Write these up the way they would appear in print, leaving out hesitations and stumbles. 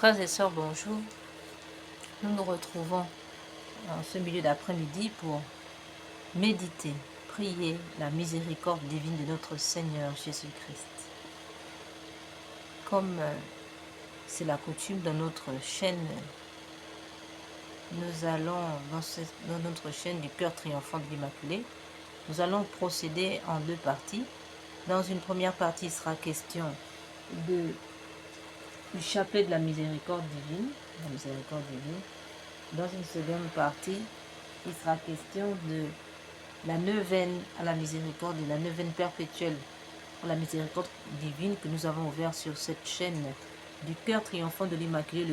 Frères et sœurs, bonjour. Nous nous retrouvons en ce milieu d'après-midi pour méditer, prier la miséricorde divine de notre Seigneur Jésus-Christ. Comme c'est la coutume dans notre chaîne, nous allons, dans notre chaîne du cœur triomphant de l'Immaculée, nous allons procéder en deux parties. Dans une première partie, il sera question du chapelet de la miséricorde divine, Dans une seconde partie, il sera question de la neuvaine à la miséricorde et la neuvaine perpétuelle à la miséricorde divine que nous avons ouvert sur cette chaîne du cœur triomphant de l'Immaculée,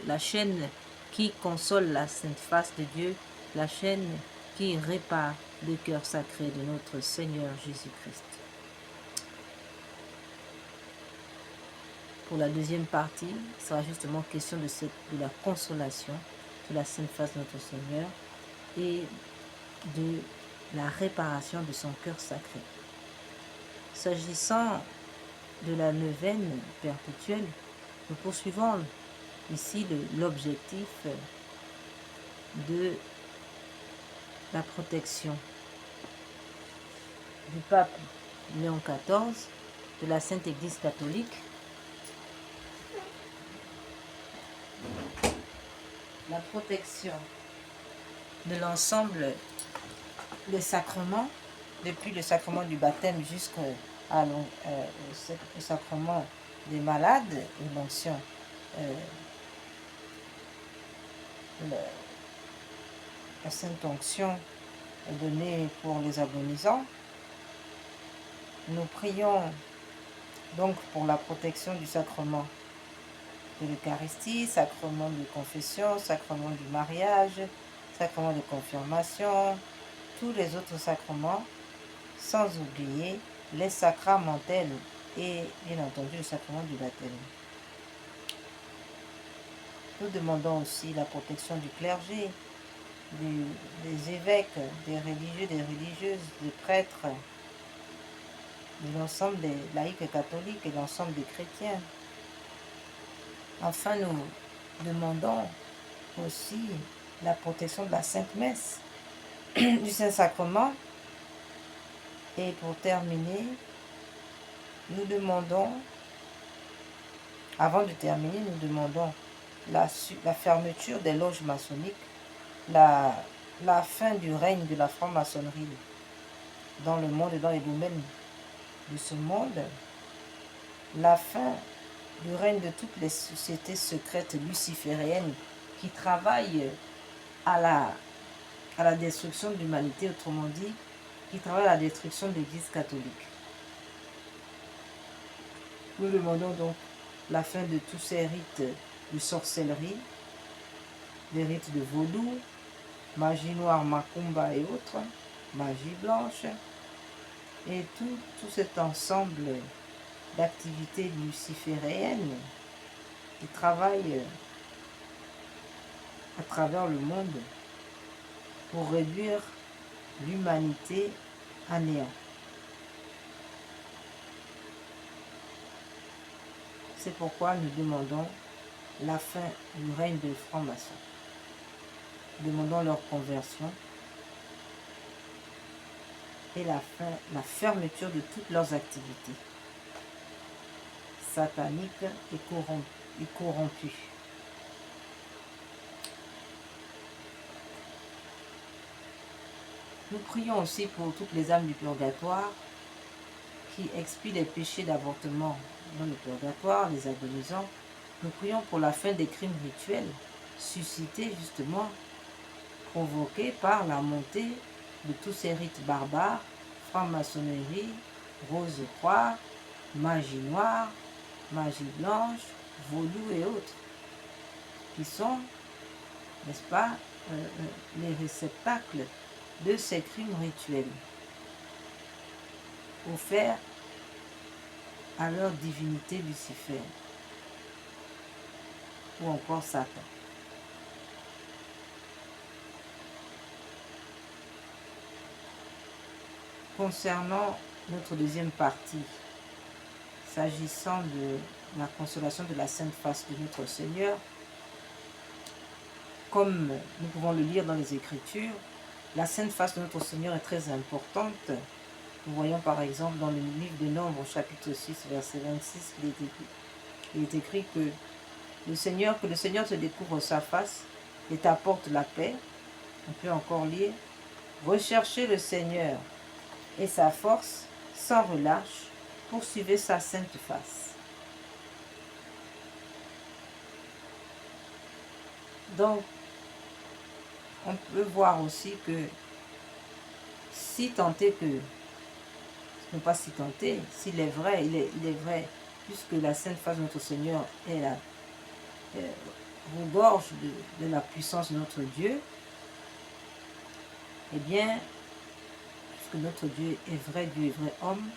la chaîne qui console la sainte face de Dieu, la chaîne qui répare le cœur sacré de notre Seigneur Jésus-Christ. Pour la deuxième partie, il sera justement question de la consolation de la sainte face de notre Seigneur et de la réparation de son cœur sacré. S'agissant de la neuvaine perpétuelle, nous poursuivons ici l'objectif de la protection du pape Léon XIV, de la Sainte Église catholique, la protection de l'ensemble des sacrements, depuis le sacrement du baptême jusqu'au sacrement des malades et l'onction, la sainte onction donnée pour les agonisants. Nous prions donc pour la protection du sacrement de l'Eucharistie, sacrement de confession, sacrement du mariage, sacrement de confirmation, tous les autres sacrements, sans oublier les sacramentels et bien entendu le sacrement du baptême. Nous demandons aussi la protection du clergé, des évêques, des religieux, des religieuses, des prêtres, de l'ensemble des laïcs catholiques et de l'ensemble des chrétiens. Enfin, nous demandons aussi la protection de la Sainte Messe, du Saint-Sacrement. Et pour terminer, nous demandons, avant de terminer, nous demandons la fermeture des loges maçonniques, la fin du règne de la franc-maçonnerie dans le monde et dans les domaines de ce monde, la fin du règne de toutes les sociétés secrètes lucifériennes qui travaillent à la destruction de l'humanité, autrement dit, qui travaillent à la destruction de l'Église catholique. Nous demandons donc la fin de tous ces rites de sorcellerie, des rites de vaudou, magie noire, macumba et autres, magie blanche, et tout cet ensemble d'activités lucifériennes qui travaillent à travers le monde pour réduire l'humanité à néant. C'est pourquoi nous demandons la fin du règne des francs-maçons. Nous demandons leur conversion et la fermeture de toutes leurs activités sataniques et corrompues. Nous prions aussi pour toutes les âmes du purgatoire qui expient les péchés d'avortement dans le purgatoire, les agonisants. Nous prions pour la fin des crimes rituels suscités justement, provoqués par la montée de tous ces rites barbares, franc-maçonnerie, rose-croix, magie noire, magie blanche, vaudou et autres, qui sont, n'est-ce pas, les réceptacles de ces crimes rituels offerts à leur divinité Lucifer ou encore Satan. Concernant notre deuxième partie, s'agissant la consolation de la sainte face de notre Seigneur. Comme nous pouvons le lire dans les Écritures, la sainte face de notre Seigneur est très importante. Nous voyons par exemple dans le livre de Nombres, au chapitre 6, verset 26, il est écrit que le Seigneur te découvre sa face et t'apporte la paix. On peut encore lire: recherchez le Seigneur et sa force sans relâche, poursuivez sa sainte face. Donc, on peut voir aussi que si tant est que, non pas si tant est, s'il est vrai, il est vrai, puisque la sainte face de notre Seigneur est la regorge de la puissance de notre Dieu, eh bien, puisque notre Dieu est vrai homme,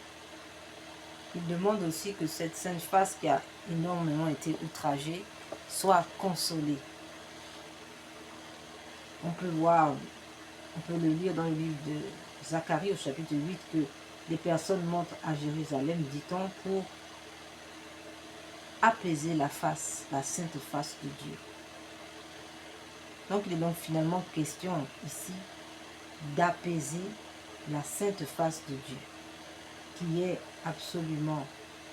il demande aussi que cette sainte face qui a énormément été outragée soit consolée. On peut voir, on peut le lire dans le livre de Zacharie au chapitre 8 que des personnes montent à Jérusalem, dit-on, pour apaiser la face, la sainte face de Dieu. Donc il est donc finalement question ici d'apaiser la sainte face de Dieu, qui est absolument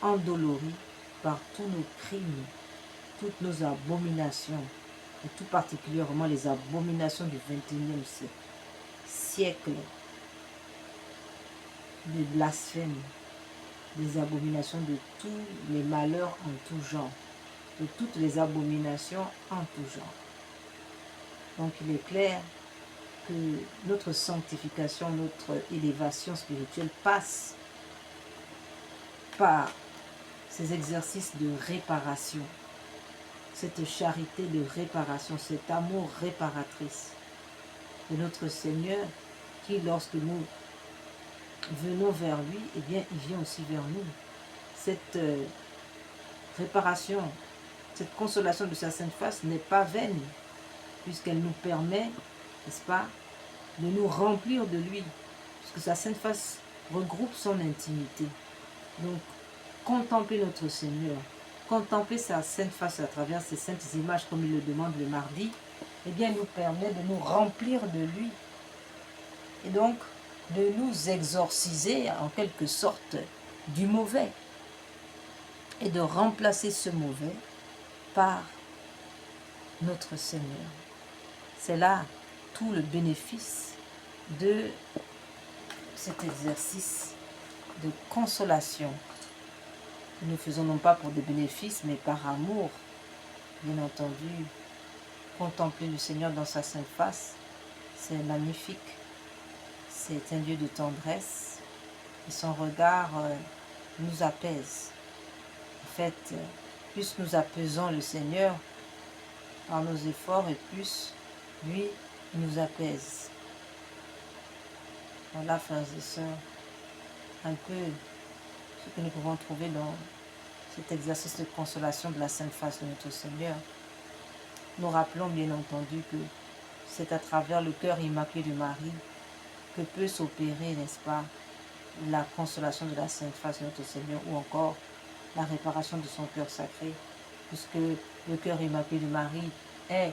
endolorie par tous nos crimes, toutes nos abominations, et tout particulièrement les abominations du XXIe siècle, de blasphème, des abominations de tous les malheurs en tout genre, de toutes les abominations en tout genre. Donc il est clair que notre sanctification, notre élévation spirituelle passe par ces exercices de réparation, cette charité de réparation, cet amour réparatrice de notre Seigneur qui, lorsque nous venons vers lui, eh bien, il vient aussi vers nous. Cette réparation, cette consolation de sa sainte face n'est pas vaine, puisqu'elle nous permet, n'est-ce pas, de nous remplir de lui, puisque sa sainte face regroupe son intimité. Donc, contempler notre Seigneur, contempler sa sainte face à travers ces saintes images, comme il le demande le mardi, eh bien, nous permet de nous remplir de lui. Et donc, de nous exorciser, en quelque sorte, du mauvais. Et de remplacer ce mauvais par notre Seigneur. C'est là tout le bénéfice de cet exercice de consolation que nous faisons non pas pour des bénéfices, mais par amour. Bien entendu, contempler le Seigneur dans sa sainte face, c'est magnifique. C'est un Dieu de tendresse et son regard nous apaise. En fait, plus nous apaisons le Seigneur par nos efforts et plus lui nous apaise. Voilà, frères et sœurs, un peu ce que nous pouvons trouver dans cet exercice de consolation de la sainte face de notre Seigneur. Nous rappelons bien entendu que c'est à travers le cœur immaculé de Marie que peut s'opérer, n'est-ce pas, la consolation de la sainte face de notre Seigneur, ou encore la réparation de son cœur sacré, puisque le cœur immaculé de Marie est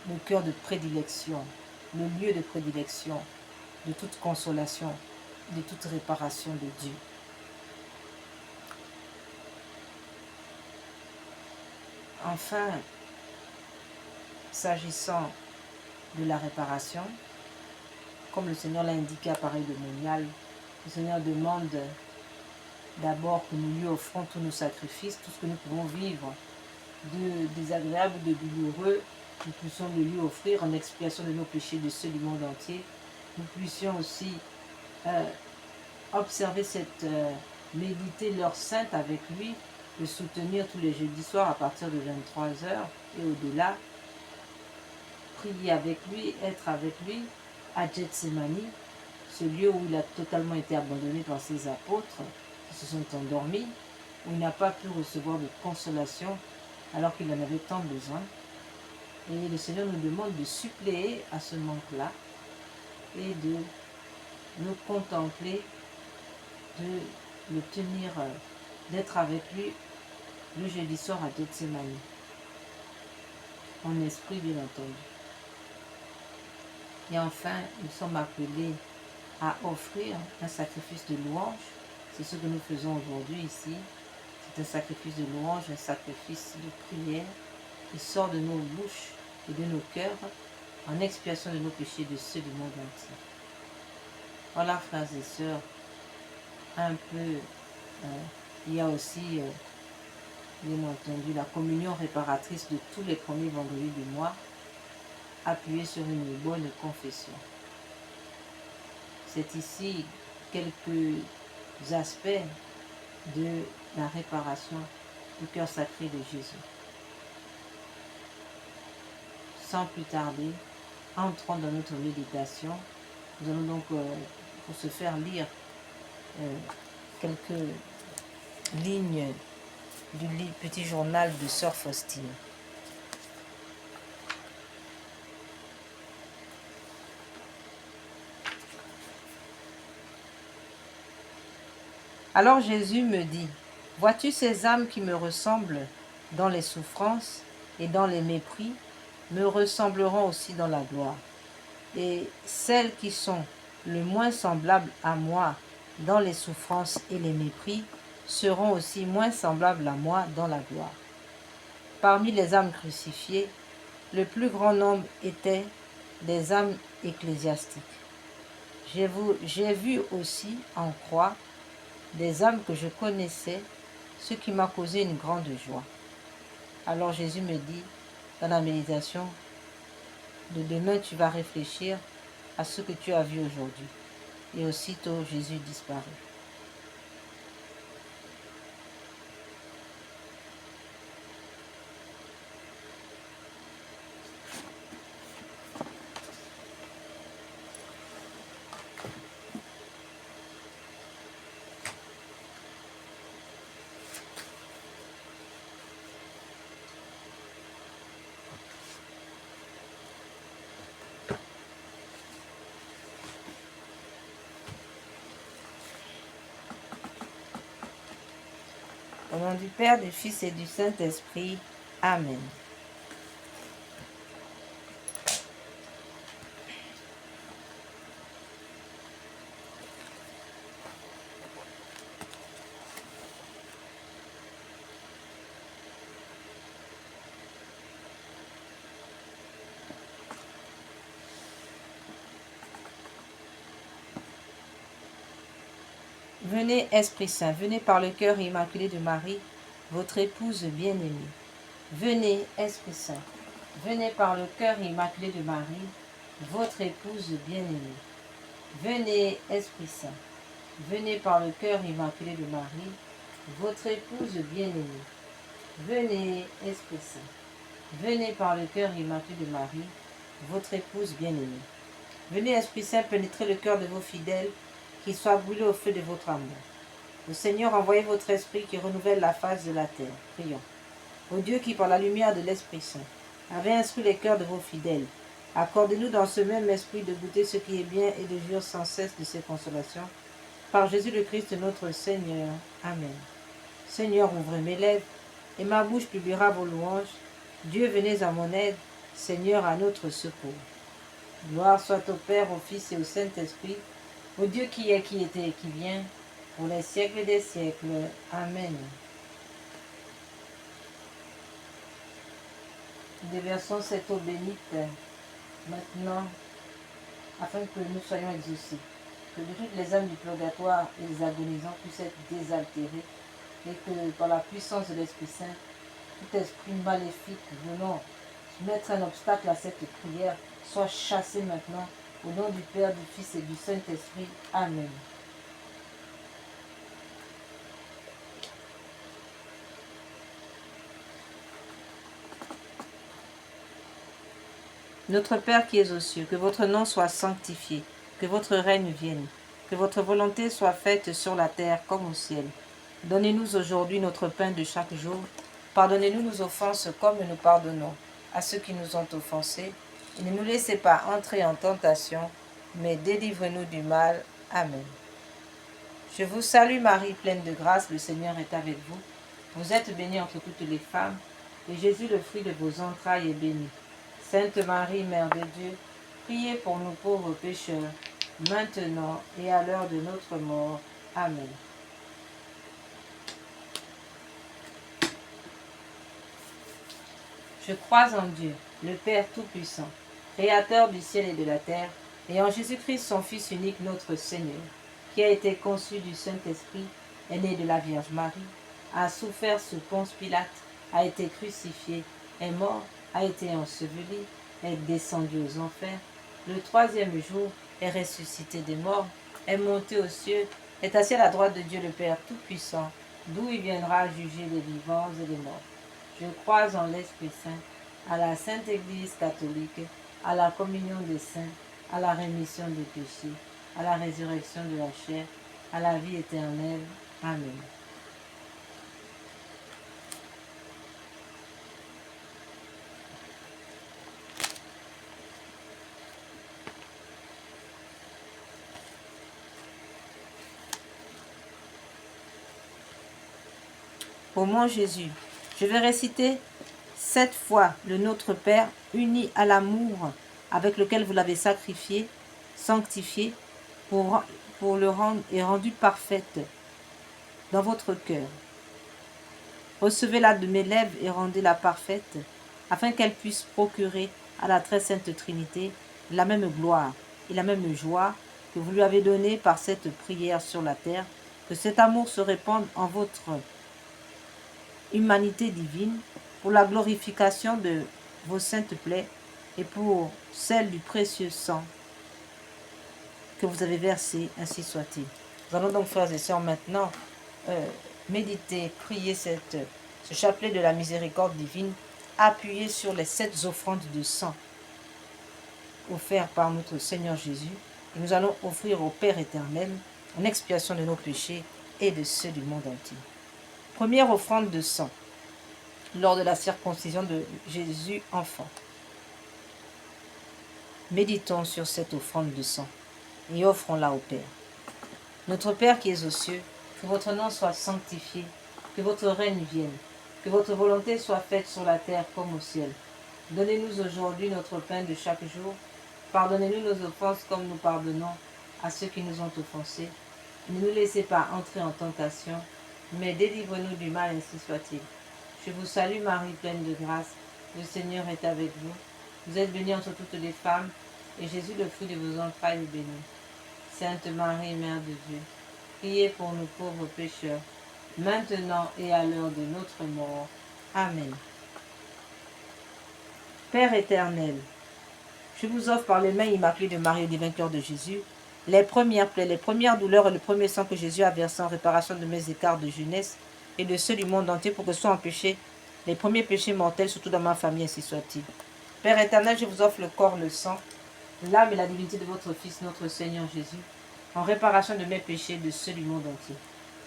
le cœur de prédilection, le lieu de prédilection de toute consolation, de toute réparation de Dieu. Enfin, s'agissant de la réparation, comme le Seigneur l'a indiqué à pareil de Monial, le Seigneur demande d'abord que nous lui offrons tous nos sacrifices, tout ce que nous pouvons vivre de désagréable, de douloureux, nous puissions le lui offrir en expiation de nos péchés de ceux du monde entier. Nous puissions aussi observer méditer l'heure sainte avec lui, le soutenir tous les jeudis soirs à partir de 23 heures et au-delà, prier avec lui, être avec lui à Gethsemane, ce lieu où il a totalement été abandonné par ses apôtres qui se sont endormis, où il n'a pas pu recevoir de consolation alors qu'il en avait tant besoin. Et le Seigneur nous demande de suppléer à ce manque-là et de le contempler, de le tenir d'être avec lui le jeudi soir à Gethsémani. En esprit, bien entendu. Et enfin, nous sommes appelés à offrir un sacrifice de louange. C'est ce que nous faisons aujourd'hui ici. C'est un sacrifice de louange, un sacrifice de prière qui sort de nos bouches et de nos cœurs en expiation de nos péchés et de ceux du monde entier. Voilà, frères et sœurs, un peu, il y a aussi, bien entendu, la communion réparatrice de tous les premiers vendredis du mois, appuyée sur une bonne confession. C'est ici quelques aspects de la réparation du cœur sacré de Jésus. Sans plus tarder, entrons dans notre méditation. Nous allons donc, pour se faire lire quelques lignes du petit journal de Sœur Faustine. Alors Jésus me dit, « Vois-tu ces âmes qui me ressemblent dans les souffrances et dans les mépris, me ressembleront aussi dans la gloire. Et celles qui sont le moins semblables à moi dans les souffrances et les mépris seront aussi moins semblables à moi dans la gloire. » Parmi les âmes crucifiées, le plus grand nombre étaient des âmes ecclésiastiques. J'ai vu aussi en croix des âmes que je connaissais, ce qui m'a causé une grande joie. Alors Jésus me dit, dans la méditation de demain, tu vas réfléchir à ce que tu as vu aujourd'hui. Et aussitôt, Jésus disparut. Au nom du Père, du Fils et du Saint-Esprit. Amen. Venez, Esprit Saint, venez par le cœur immaculé de Marie, votre épouse bien-aimée. Venez, Esprit Saint, venez par le cœur immaculé de Marie, votre épouse bien-aimée. Venez, Esprit Saint, venez par le cœur immaculé de Marie, votre épouse bien-aimée. Venez, Esprit Saint, venez par le cœur immaculé de Marie, votre épouse bien-aimée. Venez, Esprit Saint, pénétrer le cœur de vos fidèles, qu'ils soient brûlés au feu de votre amour. Au Seigneur, envoyez votre esprit qui renouvelle la face de la terre. Prions. Ô Dieu qui, par la lumière de l'Esprit Saint, avez instruit les cœurs de vos fidèles, accordez-nous dans ce même esprit de goûter ce qui est bien et de jouir sans cesse de ses consolations. Par Jésus le Christ notre Seigneur. Amen. Seigneur, ouvrez mes lèvres, et ma bouche publiera vos louanges. Dieu, venez à mon aide. Seigneur, à notre secours. Gloire soit au Père, au Fils et au Saint-Esprit, au Dieu qui est, qui était et qui vient, pour les siècles des siècles. Amen. Déversons cette eau bénite maintenant, afin que nous soyons exaucés, que toutes les âmes du purgatoire et les agonisants puissent être désaltérées, et que par la puissance de l'Esprit Saint, tout esprit maléfique venant mettre un obstacle à cette prière soit chassé maintenant, au nom du Père, du Fils et du Saint-Esprit. Amen. Notre Père qui es aux cieux, que votre nom soit sanctifié, que votre règne vienne, que votre volonté soit faite sur la terre comme au ciel. Donnez-nous aujourd'hui notre pain de chaque jour. Pardonnez-nous nos offenses comme nous pardonnons à ceux qui nous ont offensés. Et ne nous laissez pas entrer en tentation, mais délivrez-nous du mal. Amen. Je vous salue Marie, pleine de grâce, le Seigneur est avec vous. Vous êtes bénie entre toutes les femmes, et Jésus, le fruit de vos entrailles, est béni. Sainte Marie, Mère de Dieu, priez pour nous pauvres pécheurs, maintenant et à l'heure de notre mort. Amen. Je crois en Dieu, le Père Tout-Puissant, Créateur du ciel et de la terre, et en Jésus-Christ, son Fils unique, notre Seigneur, qui a été conçu du Saint-Esprit, est né de la Vierge Marie, a souffert sous Ponce Pilate, a été crucifié, est mort, a été enseveli, est descendu aux enfers, le troisième jour est ressuscité des morts, est monté aux cieux, est assis à la droite de Dieu le Père Tout-Puissant, d'où il viendra juger les vivants et les morts. Je crois en l'Esprit Saint, à la Sainte Église catholique, à la communion des saints, à la rémission des péchés, à la résurrection de la chair, à la vie éternelle. Amen. Ô mon Jésus, je vais réciter 7 fois le Notre Père uni à l'amour avec lequel vous l'avez sacrifié, sanctifié, pour le rendre et rendu parfaite dans votre cœur. Recevez-la de mes lèvres et rendez-la parfaite, afin qu'elle puisse procurer à la très sainte Trinité la même gloire et la même joie que vous lui avez donnée par cette prière sur la terre, que cet amour se répande en votre humanité divine, pour la glorification de vos saintes plaies et pour celle du précieux sang que vous avez versé, ainsi soit-il. Nous allons donc, frères et sœurs, maintenant méditer, prier ce chapelet de la miséricorde divine, appuyé sur les 7 offrandes de sang offertes par notre Seigneur Jésus. Et nous allons offrir au Père éternel en expiation de nos péchés et de ceux du monde entier. Première offrande de sang, lors de la circoncision de Jésus enfant. Méditons sur cette offrande de sang et offrons-la au Père. Notre Père qui es aux cieux, que votre nom soit sanctifié, que votre règne vienne, que votre volonté soit faite sur la terre comme au ciel. Donnez-nous aujourd'hui notre pain de chaque jour. Pardonnez-nous nos offenses comme nous pardonnons à ceux qui nous ont offensés. Ne nous laissez pas entrer en tentation, mais délivre-nous du mal, ainsi soit-il. Je vous salue Marie, pleine de grâce. Le Seigneur est avec vous. Vous êtes bénie entre toutes les femmes, et Jésus, le fruit de vos entrailles, est béni. Sainte Marie, Mère de Dieu, priez pour nous pauvres pécheurs, maintenant et à l'heure de notre mort. Amen. Père éternel, je vous offre par les mains immaculées de Marie et du vainqueur de Jésus, les premières plaies, les premières douleurs et le premier sang que Jésus a versé en réparation de mes écarts de jeunesse et de ceux du monde entier pour que soient empêchés les premiers péchés mortels, surtout dans ma famille, ainsi soit-il. Père éternel, je vous offre le corps, le sang, l'âme et la divinité de votre Fils, notre Seigneur Jésus, en réparation de mes péchés et de ceux du monde entier.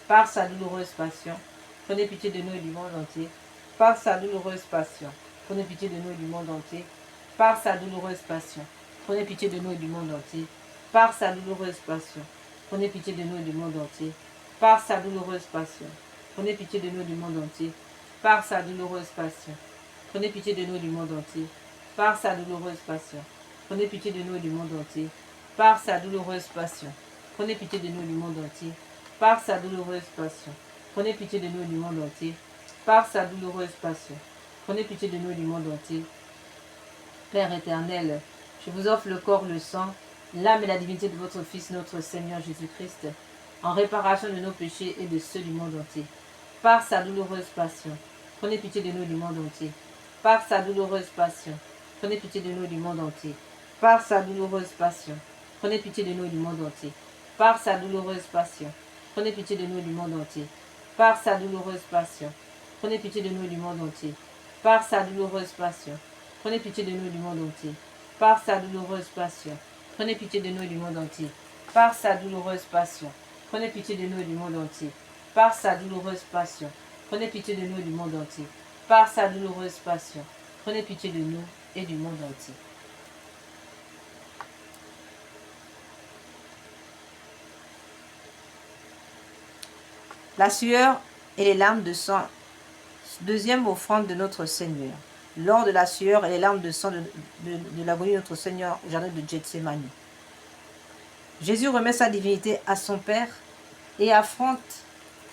Par sa douloureuse passion, prenez pitié de nous et du monde entier. Par sa douloureuse passion, prenez pitié de nous et du monde entier. Par sa douloureuse passion, prenez pitié de nous et du monde entier. Par sa douloureuse passion, prenez pitié de nous et du monde entier. Par sa douloureuse passion, prenez pitié de nous et du monde entier. Par sa douloureuse passion, prenez pitié de nous et du monde entier. Par sa douloureuse passion, prenez pitié de nous et du monde entier. Par sa douloureuse passion, prenez pitié de nous et du monde entier. Par sa douloureuse passion, prenez pitié de nous et du monde entier. Par sa douloureuse passion, prenez pitié de nous et du monde entier. Père éternel, je vous offre le corps, le sang, l'âme et la divinité de votre Fils, notre Seigneur Jésus-Christ, en réparation de nos péchés et de ceux du monde entier. Par sa douloureuse passion, prenez pitié de nous et du monde entier. Par sa douloureuse passion, prenez pitié de nous et du monde entier. Par sa douloureuse passion, prenez pitié de nous et du monde entier. Par sa douloureuse passion, prenez pitié de nous et du monde entier. Par sa douloureuse passion, prenez pitié de nous et du monde entier. Par sa douloureuse passion, prenez pitié de nous et du monde entier. Par sa douloureuse passion, prenez pitié de nous et du monde entier. Par sa douloureuse passion, prenez pitié de nous et du monde entier. Par sa douloureuse passion, prenez pitié de nous et du monde entier. Par sa douloureuse passion, prenez pitié de nous et du monde entier. La sueur et les larmes de sang. Deuxième offrande de notre Seigneur. Lors de la sueur et les larmes de sang de l'agonie de notre Seigneur au jardin de Gethsémani. Jésus remet sa divinité à son Père et affronte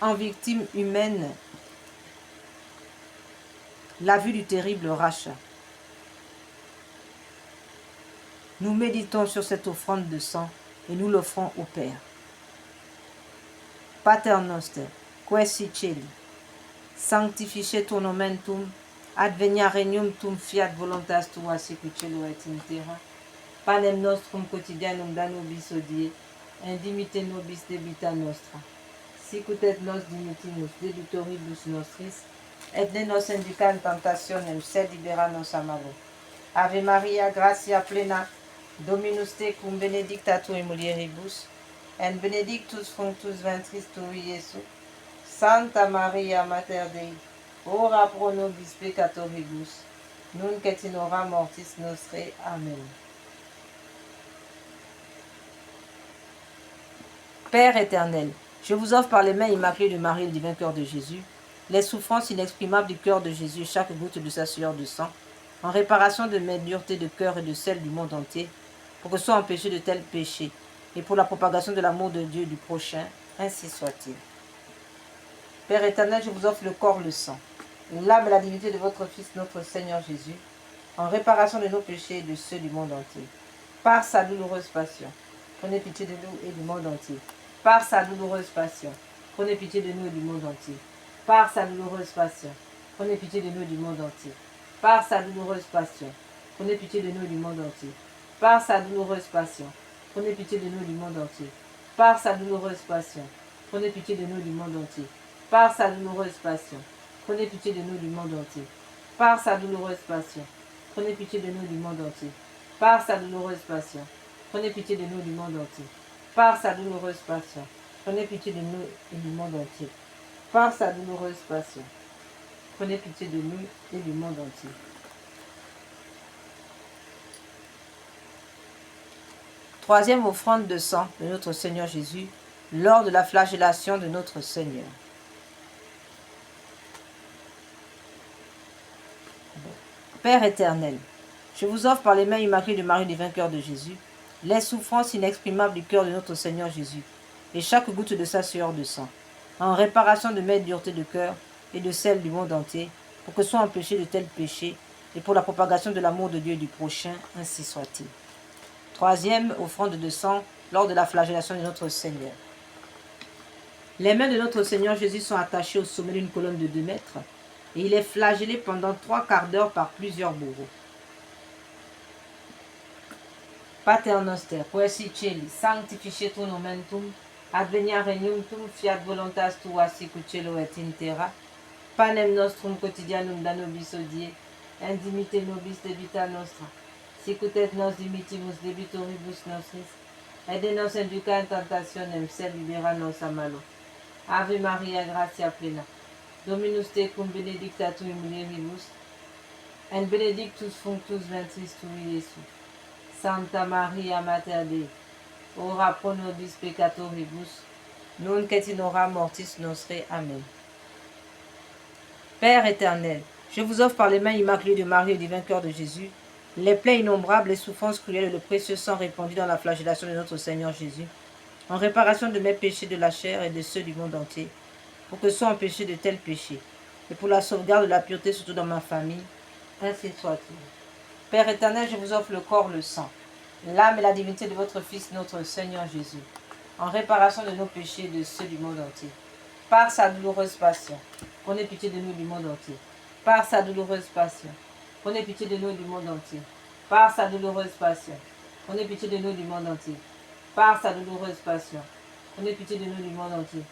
en victime humaine la vue du terrible rachat. Nous méditons sur cette offrande de sang et nous l'offrons au Père. Pater noster, qui es celi, sanctificetur nomen tuum, advenia regnum tuum, fiat voluntas tua sicut cielo et in terra. Panem nostrum quotidianum da nobis hodie, indimite nobis debita nostra, sicut et nos dimitimus debitoribus nostris, et ne nos induca in tentationem, sed libera nos a malo. Ave Maria, gratia plena, Dominus tecum, benedicta tu in mulieribus, et benedictus fructus ventris tui, Iesus. Santa Maria, Mater Dei, ora pro nobis peccatoribus, nunc et in hora mortis nostrae. Amen. Père éternel, je vous offre par les mains immaculées de Marie, le divin cœur de Jésus, les souffrances inexprimables du cœur de Jésus, chaque goutte de sa sueur de sang, en réparation de mes duretés de cœur et de celles du monde entier, pour que soit empêché de tels péchés, et pour la propagation de l'amour de Dieu et du prochain, ainsi soit-il. Père éternel, je vous offre le corps, le sang, l'âme et la divinité de votre Fils, notre Seigneur Jésus, en réparation de nos péchés et de ceux du monde entier. Par sa douloureuse passion, prenez pitié de nous et du monde entier. Par sa douloureuse passion, prenez pitié de nous et du monde entier. Par sa douloureuse passion, prenez pitié de nous et du monde entier. Par sa douloureuse passion, prenez pitié de nous et du monde entier. Par sa douloureuse passion, prenez pitié de nous et du monde entier. Par sa douloureuse passion, prenez pitié de nous et du monde entier. Par sa douloureuse passion, prenez pitié de nous et du monde entier. Par sa douloureuse passion, prenez pitié de nous et du monde entier. Par sa douloureuse passion, prenez pitié de nous et du monde entier. Par sa douloureuse passion, prenez pitié de nous et du monde entier. Par sa douloureuse passion, prenez pitié de nous et du monde entier. Troisième offrande de sang de notre Seigneur Jésus, lors de la flagellation de notre Seigneur. Père éternel, je vous offre par les mains immaculées de Marie, le divin cœur de Jésus, les souffrances inexprimables du cœur de notre Seigneur Jésus, et chaque goutte de sa sueur de sang, en réparation de mes duretés de cœur et de celles du monde entier, pour que soient empêchés de tels péchés, et pour la propagation de l'amour de Dieu et du prochain, ainsi soit-il. Troisième offrande de sang, lors de la flagellation de notre Seigneur. Les mains de notre Seigneur Jésus sont attachées au sommet d'une colonne de 2 mètres, et il est flagellé pendant 3 quarts d'heure par plusieurs bourreaux. Pater noster, qui es in celi, sanctificetur nomen tuum, advenia regnum tuum, fiat voluntas tua sicut cielo et in terra. Panem nostrum quotidianum da nobis hodie, indimite nobis debita nostra, sicut et nos dimitimus debitoribus nostris, et de nos induca in tentationem, sed libera nos a malo. Ave Maria, gratia plena, Dominus tecum, benedicta tu in mulieribus, et benedictus fructus ventris tui, Iesus. Santa Maria, Mater Dei, ora pro nobis peccatoribus, nunc et in hora mortis nostrae. Amen. Père éternel, je vous offre par les mains immaculées de Marie, le divin cœur de Jésus, les plaies innombrables, les souffrances cruelles et le précieux sang répandu dans la flagellation de notre Seigneur Jésus, en réparation de mes péchés de la chair et de ceux du monde entier, pour que soient empêchés de tels péchés, et pour la sauvegarde de la pureté, surtout dans ma famille, ainsi soit-il. Père éternel, je vous offre le corps, le sang, l'âme et la divinité de votre Fils, notre Seigneur Jésus, en réparation de nos péchés et de ceux du monde entier. Par sa douloureuse passion, prenez pitié de nous du monde entier. Par sa douloureuse passion, prenez pitié de nous du monde entier. Par sa douloureuse passion, prenez pitié de nous du monde entier. Par sa douloureuse passion, prenez pitié de nous du monde entier.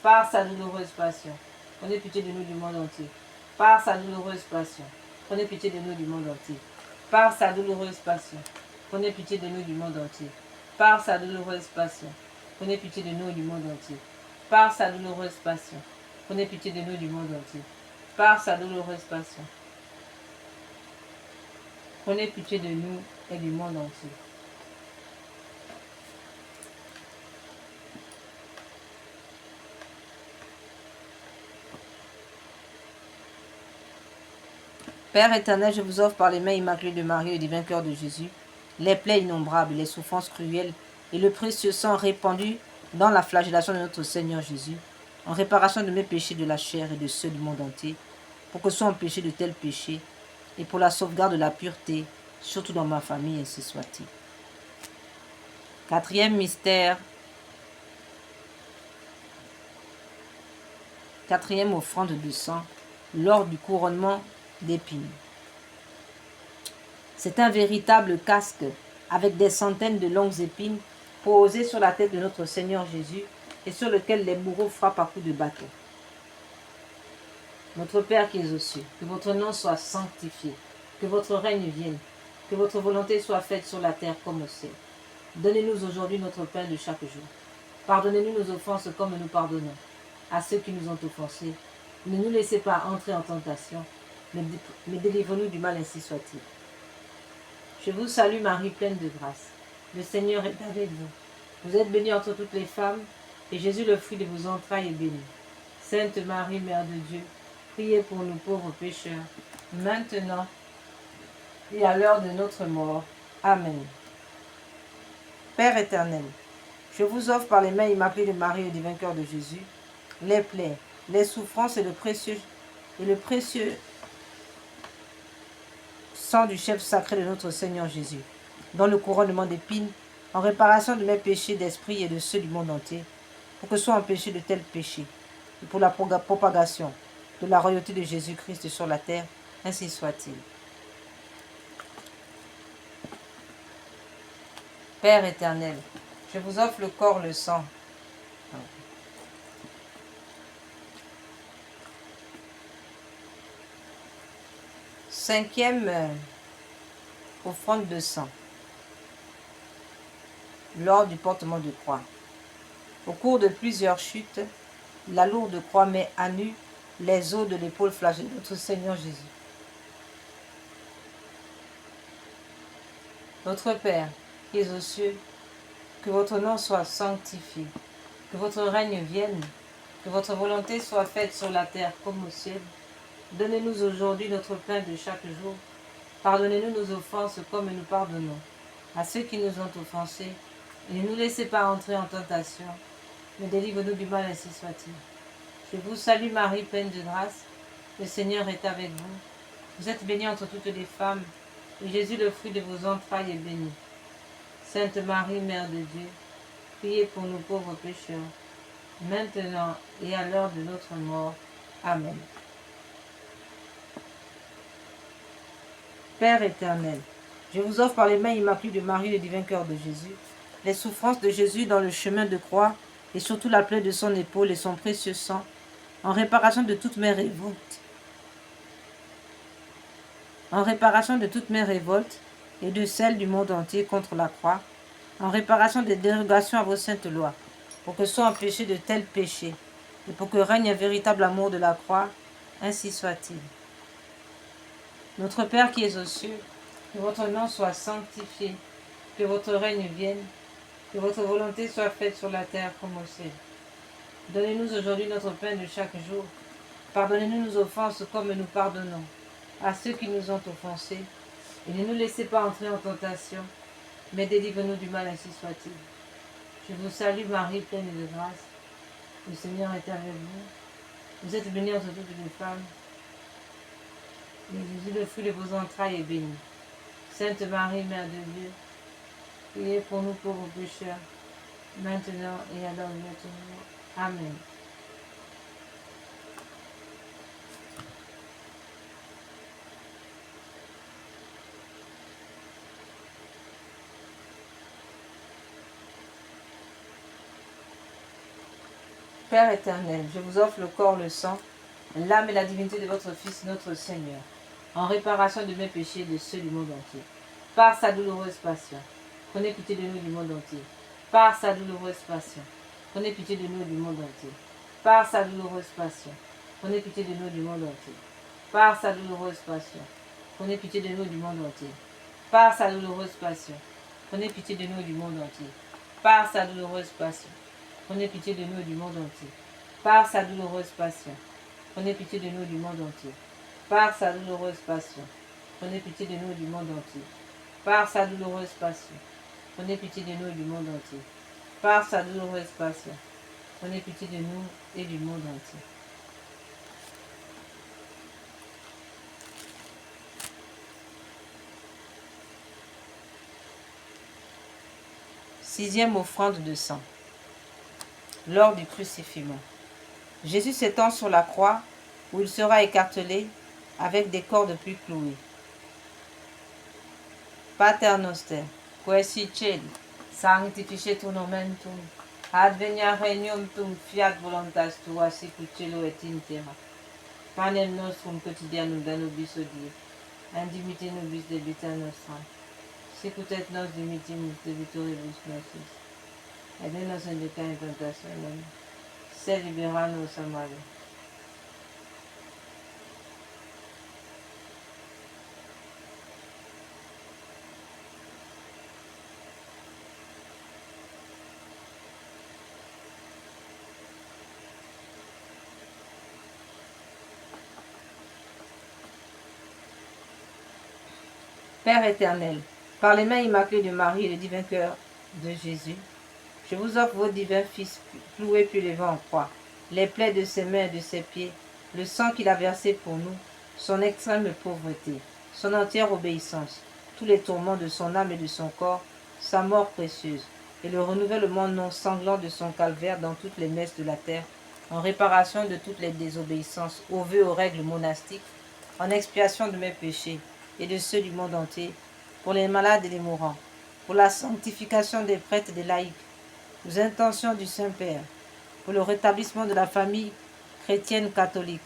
Par sa douloureuse passion, prenez pitié de nous du monde entier. Par sa douloureuse passion, prenez pitié de nous du monde entier. Par sa douloureuse passion, prenez pitié de nous du monde entier. Par sa douloureuse passion, prenez pitié de nous du monde entier. Par sa douloureuse passion, prenez pitié de nous du monde entier. Par sa douloureuse passion, prenez pitié de nous et du monde entier. Père éternel, je vous offre par les mains immaculées de Marie et du divin cœur de Jésus, les plaies innombrables, les souffrances cruelles et le précieux sang répandu dans la flagellation de notre Seigneur Jésus, en réparation de mes péchés de la chair et de ceux du monde entier, pour que soient empêchés de tels péchés, et pour la sauvegarde de la pureté, surtout dans ma famille, ainsi soit-il. Quatrième mystère, quatrième offrande de sang, lors du couronnement d'épines. C'est un véritable casque avec des centaines de longues épines posées sur la tête de notre Seigneur Jésus et sur lequel les bourreaux frappent à coups de bâton. Notre Père qui es aux cieux, que votre nom soit sanctifié, que votre règne vienne, que votre volonté soit faite sur la terre comme au ciel. Donnez-nous aujourd'hui notre pain de chaque jour. Pardonnez-nous nos offenses comme nous pardonnons à ceux qui nous ont offensés. Ne nous laissez pas entrer en tentation, mais délivrez-nous du mal, ainsi soit-il. Je vous salue Marie, pleine de grâce. Le Seigneur est avec vous. Vous êtes bénie entre toutes les femmes, et Jésus, le fruit de vos entrailles, est béni. Sainte Marie, Mère de Dieu, priez pour nous pauvres pécheurs, maintenant et à l'heure de notre mort. Amen. Père éternel, je vous offre par les mains immaculées de Marie et du divin cœur de Jésus, les plaies, les souffrances et le précieux sang du chef sacré de notre Seigneur Jésus, dans le couronnement d'épines, en réparation de mes péchés d'esprit et de ceux du monde entier, pour que soient empêchés de tels péchés, et pour la propagation de la royauté de Jésus-Christ sur la terre, ainsi soit-il. Père éternel, je vous offre le corps, le sang. Cinquième offrande de sang, lors du portement de croix. Au cours de plusieurs chutes, la lourde croix met à nu les os de l'épaule flagellée de notre Seigneur Jésus. Notre Père, qui es aux cieux, que votre nom soit sanctifié, que votre règne vienne, que votre volonté soit faite sur la terre comme au ciel. Donnez-nous aujourd'hui notre pain de chaque jour. Pardonnez-nous nos offenses comme nous pardonnons à ceux qui nous ont offensés. Et ne nous laissez pas entrer en tentation, mais délivre-nous du mal, ainsi soit-il. Je vous salue Marie, pleine de grâce. Le Seigneur est avec vous. Vous êtes bénie entre toutes les femmes, et Jésus, le fruit de vos entrailles, est béni. Sainte Marie, Mère de Dieu, priez pour nous pauvres pécheurs, maintenant et à l'heure de notre mort. Amen. Père éternel, je vous offre par les mains immaculées de Marie, le divin cœur de Jésus, les souffrances de Jésus dans le chemin de croix, et surtout la plaie de son épaule et son précieux sang, en réparation de toutes mes révoltes. En réparation de toutes mes révoltes et de celles du monde entier contre la croix, en réparation des dérogations à vos saintes lois, pour que soient empêchés de tels péchés, et pour que règne un véritable amour de la croix, ainsi soit-il. Notre Père qui es aux cieux, que votre nom soit sanctifié, que votre règne vienne, que votre volonté soit faite sur la terre comme au ciel. Donnez-nous aujourd'hui notre pain de chaque jour. Pardonnez-nous nos offenses comme nous pardonnons à ceux qui nous ont offensés. Et ne nous laissez pas entrer en tentation, mais délivre-nous du mal, ainsi soit-il. Je vous salue Marie, pleine de grâce. Le Seigneur est avec vous. Vous êtes bénie entre toutes les femmes. Et Jésus, le fruit de vos entrailles, est béni. Sainte Marie, Mère de Dieu, priez pour nous pauvres pécheurs, maintenant et à l'heure de notre mort. Amen. Père éternel, je vous offre le corps, le sang, l'âme et la divinité de votre Fils, notre Seigneur, en réparation de mes péchés et de ceux du monde entier. Par sa douloureuse passion, prenez pitié de nous du monde entier. Par sa douloureuse passion, prenez pitié de nous du monde entier. Par sa douloureuse passion, prenez pitié de nous du monde entier. Par sa douloureuse passion, prenez pitié de nous du monde entier. Par sa douloureuse passion, prenez pitié de nous du monde entier. Par sa douloureuse passion, prenez pitié de nous du monde entier. Par sa douloureuse passion, prenez pitié de nous du monde entier. par sa douloureuse passion, prenez pitié de nous et du monde entier. Par sa douloureuse passion, prenez pitié de nous et du monde entier. Par sa douloureuse passion, prenez pitié de nous et du monde entier. Sixième offrande de sang. Lors du crucifixion. Jésus s'étend sur la croix où il sera écartelé avec des cordes plus clouées. Pater noster, qui si celi, sanctificetur nomen tuum, advenia regnum tuum, fiat voluntas tua sicut cielo et in terra. Panem nostrum quotidianum da nobis hodie, et dimitte nobis debita nostra, sicut et nos dimittimus debitoribus nostris, et ne nos induca in tentationem, sed libera nos a malo. Père éternel, par les mains immaculées de Marie et le divin cœur de Jésus, je vous offre vos divins fils cloués puis levés en croix, les plaies de ses mains et de ses pieds, le sang qu'il a versé pour nous, son extrême pauvreté, son entière obéissance, tous les tourments de son âme et de son corps, sa mort précieuse, et le renouvellement non sanglant de son calvaire dans toutes les messes de la terre, en réparation de toutes les désobéissances, aux vœux, aux règles monastiques, en expiation de mes péchés et de ceux du monde entier, pour les malades et les mourants, pour la sanctification des prêtres et des laïcs, aux intentions du Saint-Père, pour le rétablissement de la famille chrétienne catholique,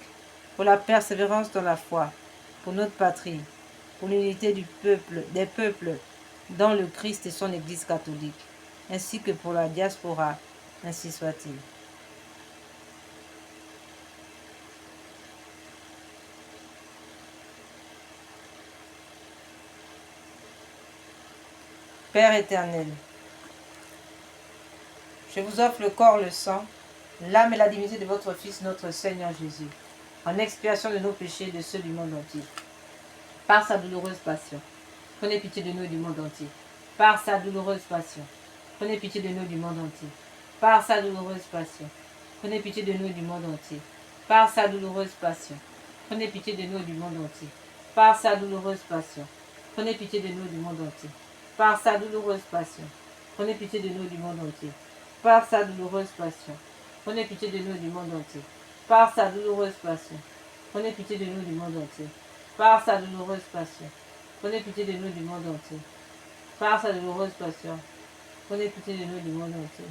pour la persévérance dans la foi, pour notre patrie, pour l'unité du peuple, des peuples dans le Christ et son Église catholique, ainsi que pour la diaspora, ainsi soit-il. Père éternel, je vous offre le corps, le sang, l'âme et la divinité de votre Fils, notre Seigneur Jésus, en expiation de nos péchés et de ceux du monde entier. Par sa douloureuse passion, prenez pitié de nous et du monde entier. Par sa douloureuse passion, prenez pitié de nous et du monde entier. Par sa douloureuse passion, prenez pitié de nous et du monde entier. Par sa douloureuse passion, prenez pitié de nous et du monde entier. Par sa douloureuse passion, prenez pitié de nous et du monde entier. Par sa douloureuse passion, prenez pitié de nous et du monde entier. Par sa douloureuse passion, prenez pitié de nous et du monde entier. Par sa douloureuse passion, prenez pitié de nous et du monde entier. Par sa douloureuse passion, prenez pitié de nous et du monde entier. Par sa douloureuse passion, prenez pitié de nous et du monde entier.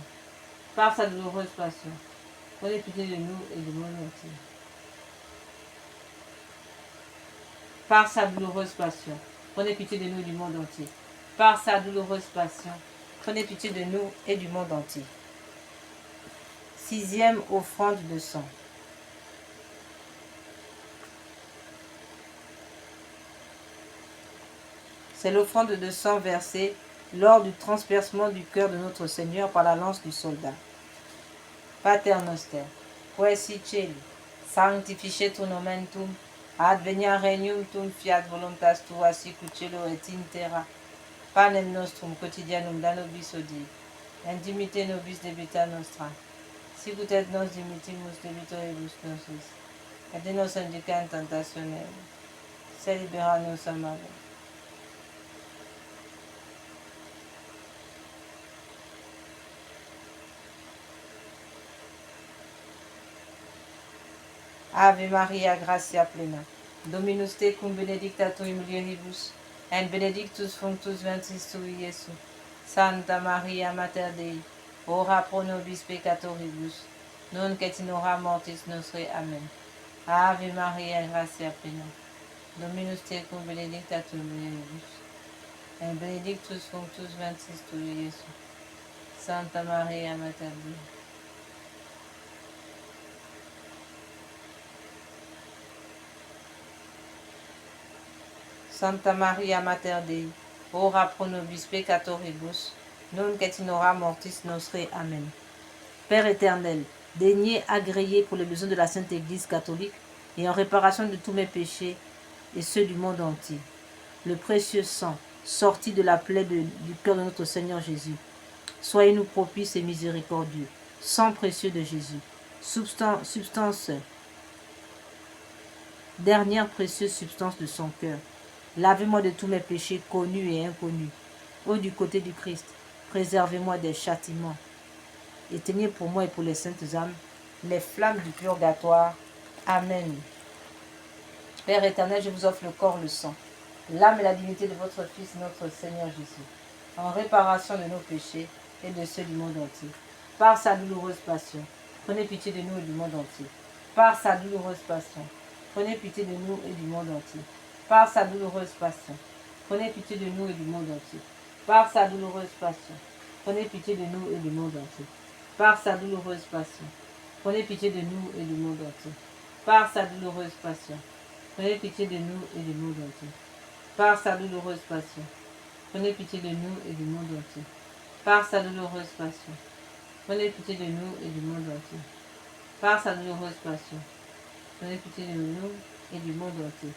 Par sa douloureuse passion, prenez pitié de nous et du monde entier. Par sa douloureuse passion, prenez pitié de nous et du monde entier. Par sa douloureuse passion, prenez pitié de nous et du monde entier. Sixième offrande de sang. C'est l'offrande de sang versée lors du transpercement du cœur de notre Seigneur par la lance du soldat. Pater noster, qui si celi, sanctificetur nomen tuum, advenia regnum tuum, fiat voluntas tua sicut cielo et in terra. Panem nostrum quotidianum da nobis hodie, et dimitte nobis debita nostra, sicut et nos dimittimus debitoribus nostris, et de nos induca in tentationem, sed libera nos a malo. Ave Maria, gratia plena, Dominus tecum benedicta tu in mulieribus, et benedictus fructus ventris tui, Iesus. Santa Maria, Mater Dei, ora pro nobis peccatoribus, nunc et in hora mortis nostre. Amen. Ave Maria, gratia plena, Dominus tecum benedicta tu in mulieribus, et benedictus fructus ventris tui, Iesus. Santa Maria, Mater Dei. Santa Maria Mater Dei, ora pro nobis peccatoribus, nunc et in hora mortis nostre. Amen. Père éternel, daignez agréer pour les besoins de la Sainte Église catholique et en réparation de tous mes péchés, et ceux du monde entier. Le précieux sang sorti de la plaie du cœur de notre Seigneur Jésus. Soyez-nous propices et miséricordieux. Sang précieux de Jésus. Substance, dernière précieuse substance de son cœur. Lavez-moi de tous mes péchés connus et inconnus. Ô du côté du Christ, préservez-moi des châtiments. Éteignez pour moi et pour les saintes âmes les flammes du purgatoire. Amen. Père éternel, je vous offre le corps, le sang, l'âme et la divinité de votre Fils, notre Seigneur Jésus, en réparation de nos péchés et de ceux du monde entier. Par sa douloureuse passion, prenez pitié de nous et du monde entier. Par sa douloureuse passion, prenez pitié de nous et du monde entier. Par sa douloureuse passion, prenez pitié de nous et du monde entier. Par sa douloureuse passion, prenez pitié de nous et du monde entier. Par sa douloureuse passion, prenez pitié de nous et du monde entier. Par sa douloureuse passion, prenez pitié de nous et du monde entier. Par sa douloureuse passion, prenez pitié de nous et du monde entier. Par sa douloureuse passion, prenez pitié de nous et du monde entier. Par sa douloureuse passion, prenez pitié de nous et du monde entier.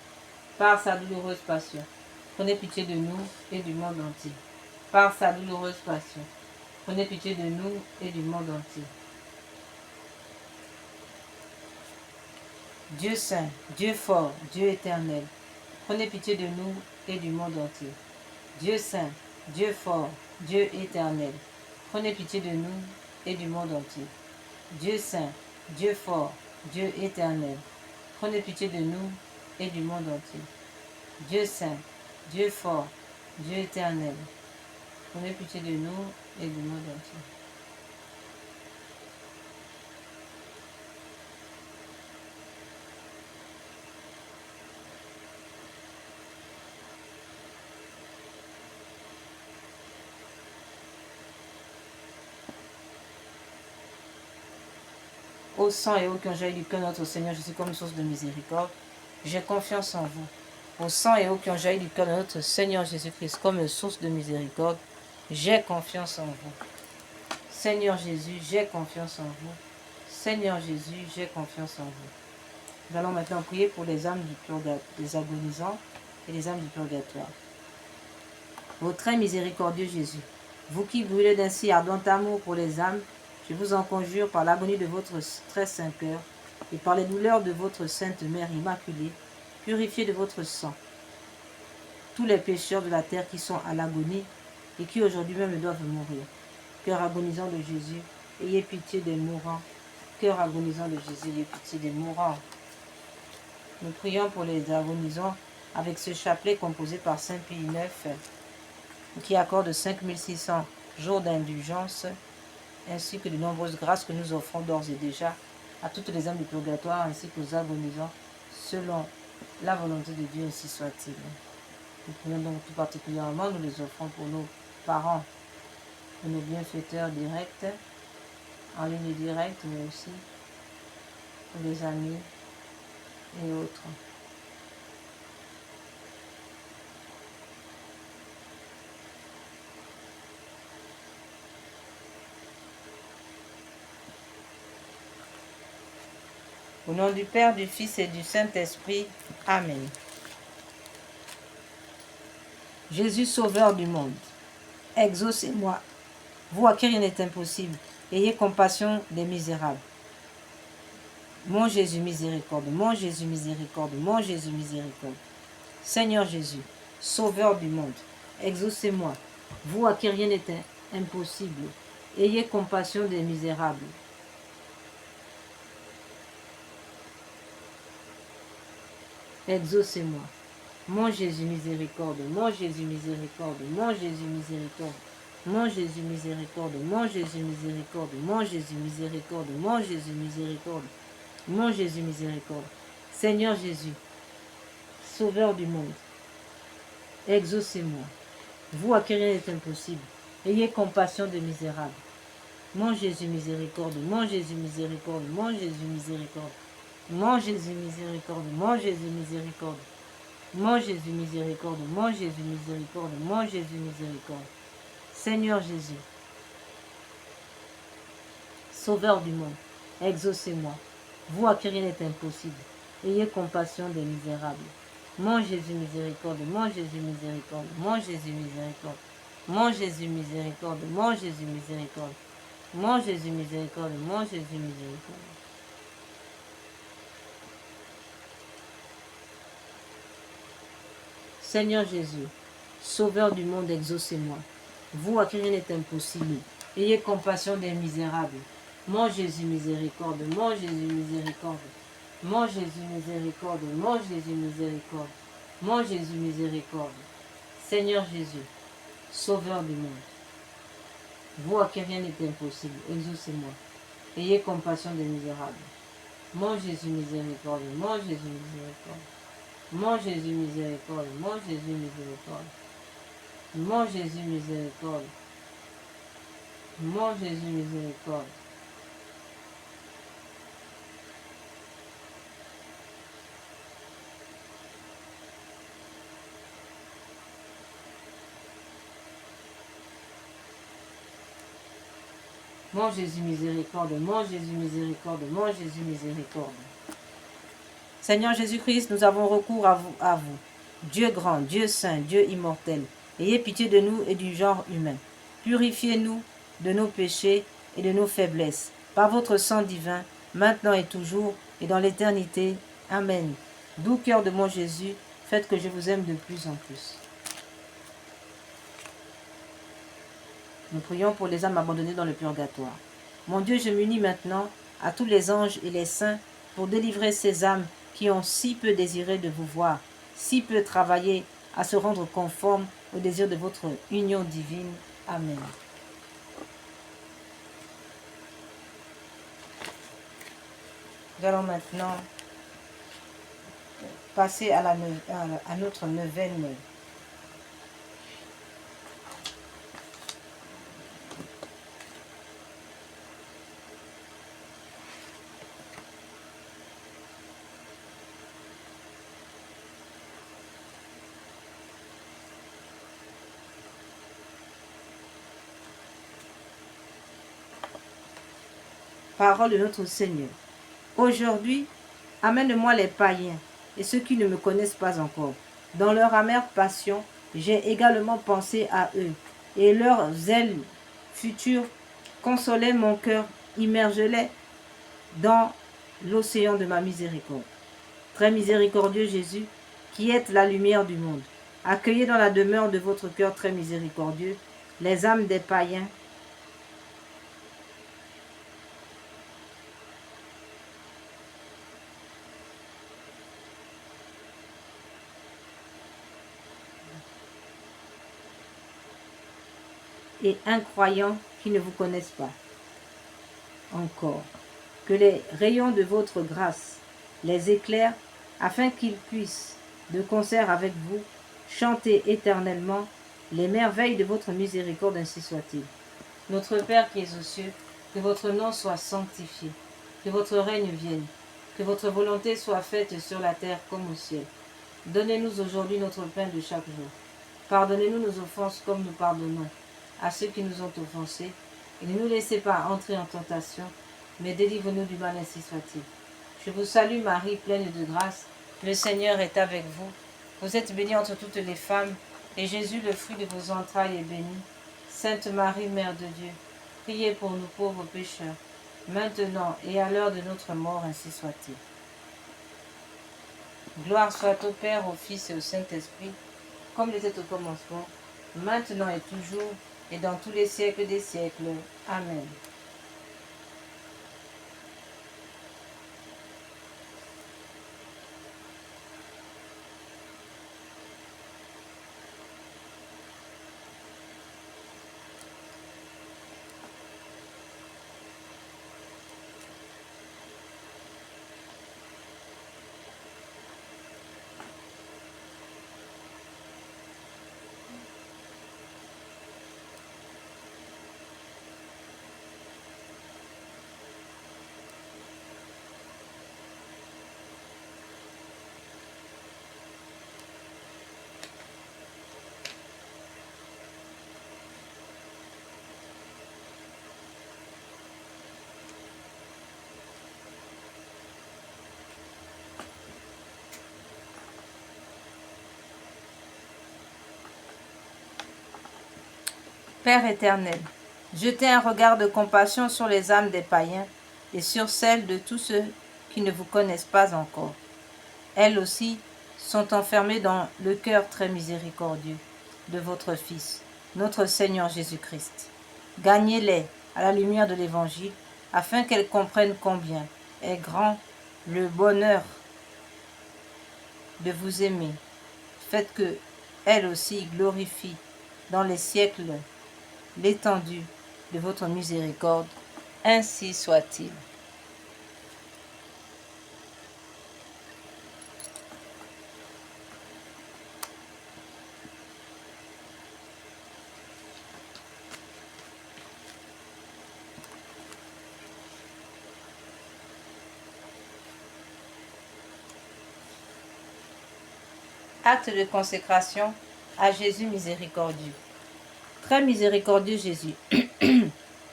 Par sa douloureuse passion, prenez pitié de nous et du monde entier. Par sa douloureuse passion, prenez pitié de nous et du monde entier. Dieu saint, Dieu fort, Dieu éternel, prenez pitié de nous et du monde entier. Dieu saint, Dieu fort, Dieu éternel, prenez pitié de nous et du monde entier. Dieu saint, Dieu fort, Dieu éternel, prenez pitié de nous et du monde entier. Dieu saint, Dieu fort, Dieu éternel, prenez pitié de nous et du monde entier. Ô sang et ô qui ont jailli du cœur de notre Seigneur Jésus comme source de miséricorde, j'ai confiance en vous. Au sang et ô qui ont jailli du cœur de notre Seigneur Jésus-Christ comme source de miséricorde, j'ai confiance en vous. Seigneur Jésus, j'ai confiance en vous. Seigneur Jésus, j'ai confiance en vous. Nous allons maintenant prier pour les âmes du purgatoire, les agonisants et les âmes du purgatoire. Ô très miséricordieux Jésus, vous qui brûlez d'un si ardent amour pour les âmes, je vous en conjure par l'agonie de votre très saint cœur et par les douleurs de votre sainte Mère Immaculée, purifiez de votre sang tous les pécheurs de la terre qui sont à l'agonie et qui aujourd'hui même doivent mourir. Cœur agonisant de Jésus, ayez pitié des mourants. Cœur agonisant de Jésus, ayez pitié des mourants. Nous prions pour les agonisants avec ce chapelet composé par Saint Pie IX qui accorde 5600 jours d'indulgence ainsi que de nombreuses grâces que nous offrons d'ores et déjà à toutes les âmes du purgatoire ainsi qu'aux agonisants selon la volonté de Dieu, ainsi soit-il. Nous prions donc tout particulièrement, nous les offrons pour nos parents, pour nos bienfaiteurs directs, en ligne directe, mais aussi pour les amis et autres. Au nom du Père, du Fils et du Saint-Esprit. Amen. Jésus, Sauveur du monde, exaucez-moi, vous à qui rien n'est impossible, ayez compassion des misérables. Mon Jésus, miséricorde, mon Jésus, miséricorde, mon Jésus, miséricorde. Seigneur Jésus, Sauveur du monde, exaucez-moi, vous à qui rien n'est impossible, ayez compassion des misérables. Exaucez-moi. Mon Jésus miséricorde, mon Jésus miséricorde, mon Jésus miséricorde, mon Jésus miséricorde, mon Jésus miséricorde, mon Jésus miséricorde, mon Jésus miséricorde, mon Jésus miséricorde. Seigneur Jésus, Sauveur du monde, exaucez-moi. Vous à qui rien n'est impossible, ayez compassion des misérables. Mon Jésus miséricorde, mon Jésus miséricorde, mon Jésus miséricorde, mon Jésus miséricorde, mon Jésus miséricorde. Mon Jésus miséricorde, mon Jésus miséricorde, mon Jésus miséricorde. Seigneur Jésus, Sauveur du monde, exaucez-moi. Vous à qui rien n'est impossible, ayez compassion des misérables. Mon Jésus miséricorde, mon Jésus miséricorde, mon Jésus miséricorde, mon Jésus miséricorde, mon Jésus miséricorde, mon Jésus miséricorde, mon Jésus miséricorde. Seigneur Jésus, Sauveur du monde, exaucez-moi. Vous à qui rien n'est impossible, ayez compassion des misérables. Mon Jésus miséricorde, mon Jésus miséricorde, mon Jésus miséricorde, mon Jésus miséricorde, mon Jésus miséricorde. Seigneur Jésus, Sauveur du monde, vous à qui rien n'est impossible, exaucez-moi. Ayez compassion des misérables. Mon Jésus miséricorde, mon Jésus miséricorde, mon Jésus miséricorde, mon Jésus miséricorde, mon Jésus miséricorde, mon Jésus miséricorde. Mon Jésus miséricorde, mon Jésus miséricorde, mon Jésus miséricorde. Seigneur Jésus-Christ, nous avons recours à vous. Dieu grand, Dieu saint, Dieu immortel, ayez pitié de nous et du genre humain. Purifiez-nous de nos péchés et de nos faiblesses, par votre sang divin, maintenant et toujours, et dans l'éternité. Amen. Doux cœur de mon Jésus, faites que je vous aime de plus en plus. Nous prions pour les âmes abandonnées dans le purgatoire. Mon Dieu, je m'unis maintenant à tous les anges et les saints pour délivrer ces âmes qui ont si peu désiré de vous voir, si peu travaillé à se rendre conformes au désir de votre union divine. Amen. Nous allons maintenant passer à notre neuvaine. Parole de notre Seigneur. Aujourd'hui, amène-moi les païens et ceux qui ne me connaissent pas encore. Dans leur amère passion, j'ai également pensé à eux, et leurs ailes futures consolaient mon cœur, immerge-les dans l'océan de ma miséricorde. Très miséricordieux Jésus, qui êtes la lumière du monde, accueillez dans la demeure de votre cœur très miséricordieux les âmes des païens et incroyants qui ne vous connaissent pas encore. Que les rayons de votre grâce les éclairent afin qu'ils puissent, de concert avec vous, chanter éternellement les merveilles de votre miséricorde, ainsi soit-il. Notre Père qui es aux cieux, que votre nom soit sanctifié, que votre règne vienne, que votre volonté soit faite sur la terre comme au ciel. Donnez-nous aujourd'hui notre pain de chaque jour. Pardonnez-nous nos offenses comme nous pardonnons à ceux qui nous ont offensés, et ne nous laissez pas entrer en tentation, mais délivre-nous du mal, ainsi soit-il. Je vous salue Marie, pleine de grâce, le Seigneur est avec vous. Vous êtes bénie entre toutes les femmes, et Jésus, le fruit de vos entrailles, est béni. Sainte Marie, Mère de Dieu, priez pour nous pauvres pécheurs, maintenant et à l'heure de notre mort, ainsi soit-il. Gloire soit au Père, au Fils et au Saint-Esprit, comme il était au commencement, maintenant et toujours, et dans tous les siècles des siècles. Amen. Père éternel, jetez un regard de compassion sur les âmes des païens et sur celles de tous ceux qui ne vous connaissent pas encore. Elles aussi sont enfermées dans le cœur très miséricordieux de votre Fils, notre Seigneur Jésus-Christ. Gagnez-les à la lumière de l'Évangile, afin qu'elles comprennent combien est grand le bonheur de vous aimer. Faites que elles aussi glorifient dans les siècles l'étendue de votre miséricorde. Ainsi soit-il. Acte de consécration à Jésus miséricordieux. Très miséricordieux Jésus,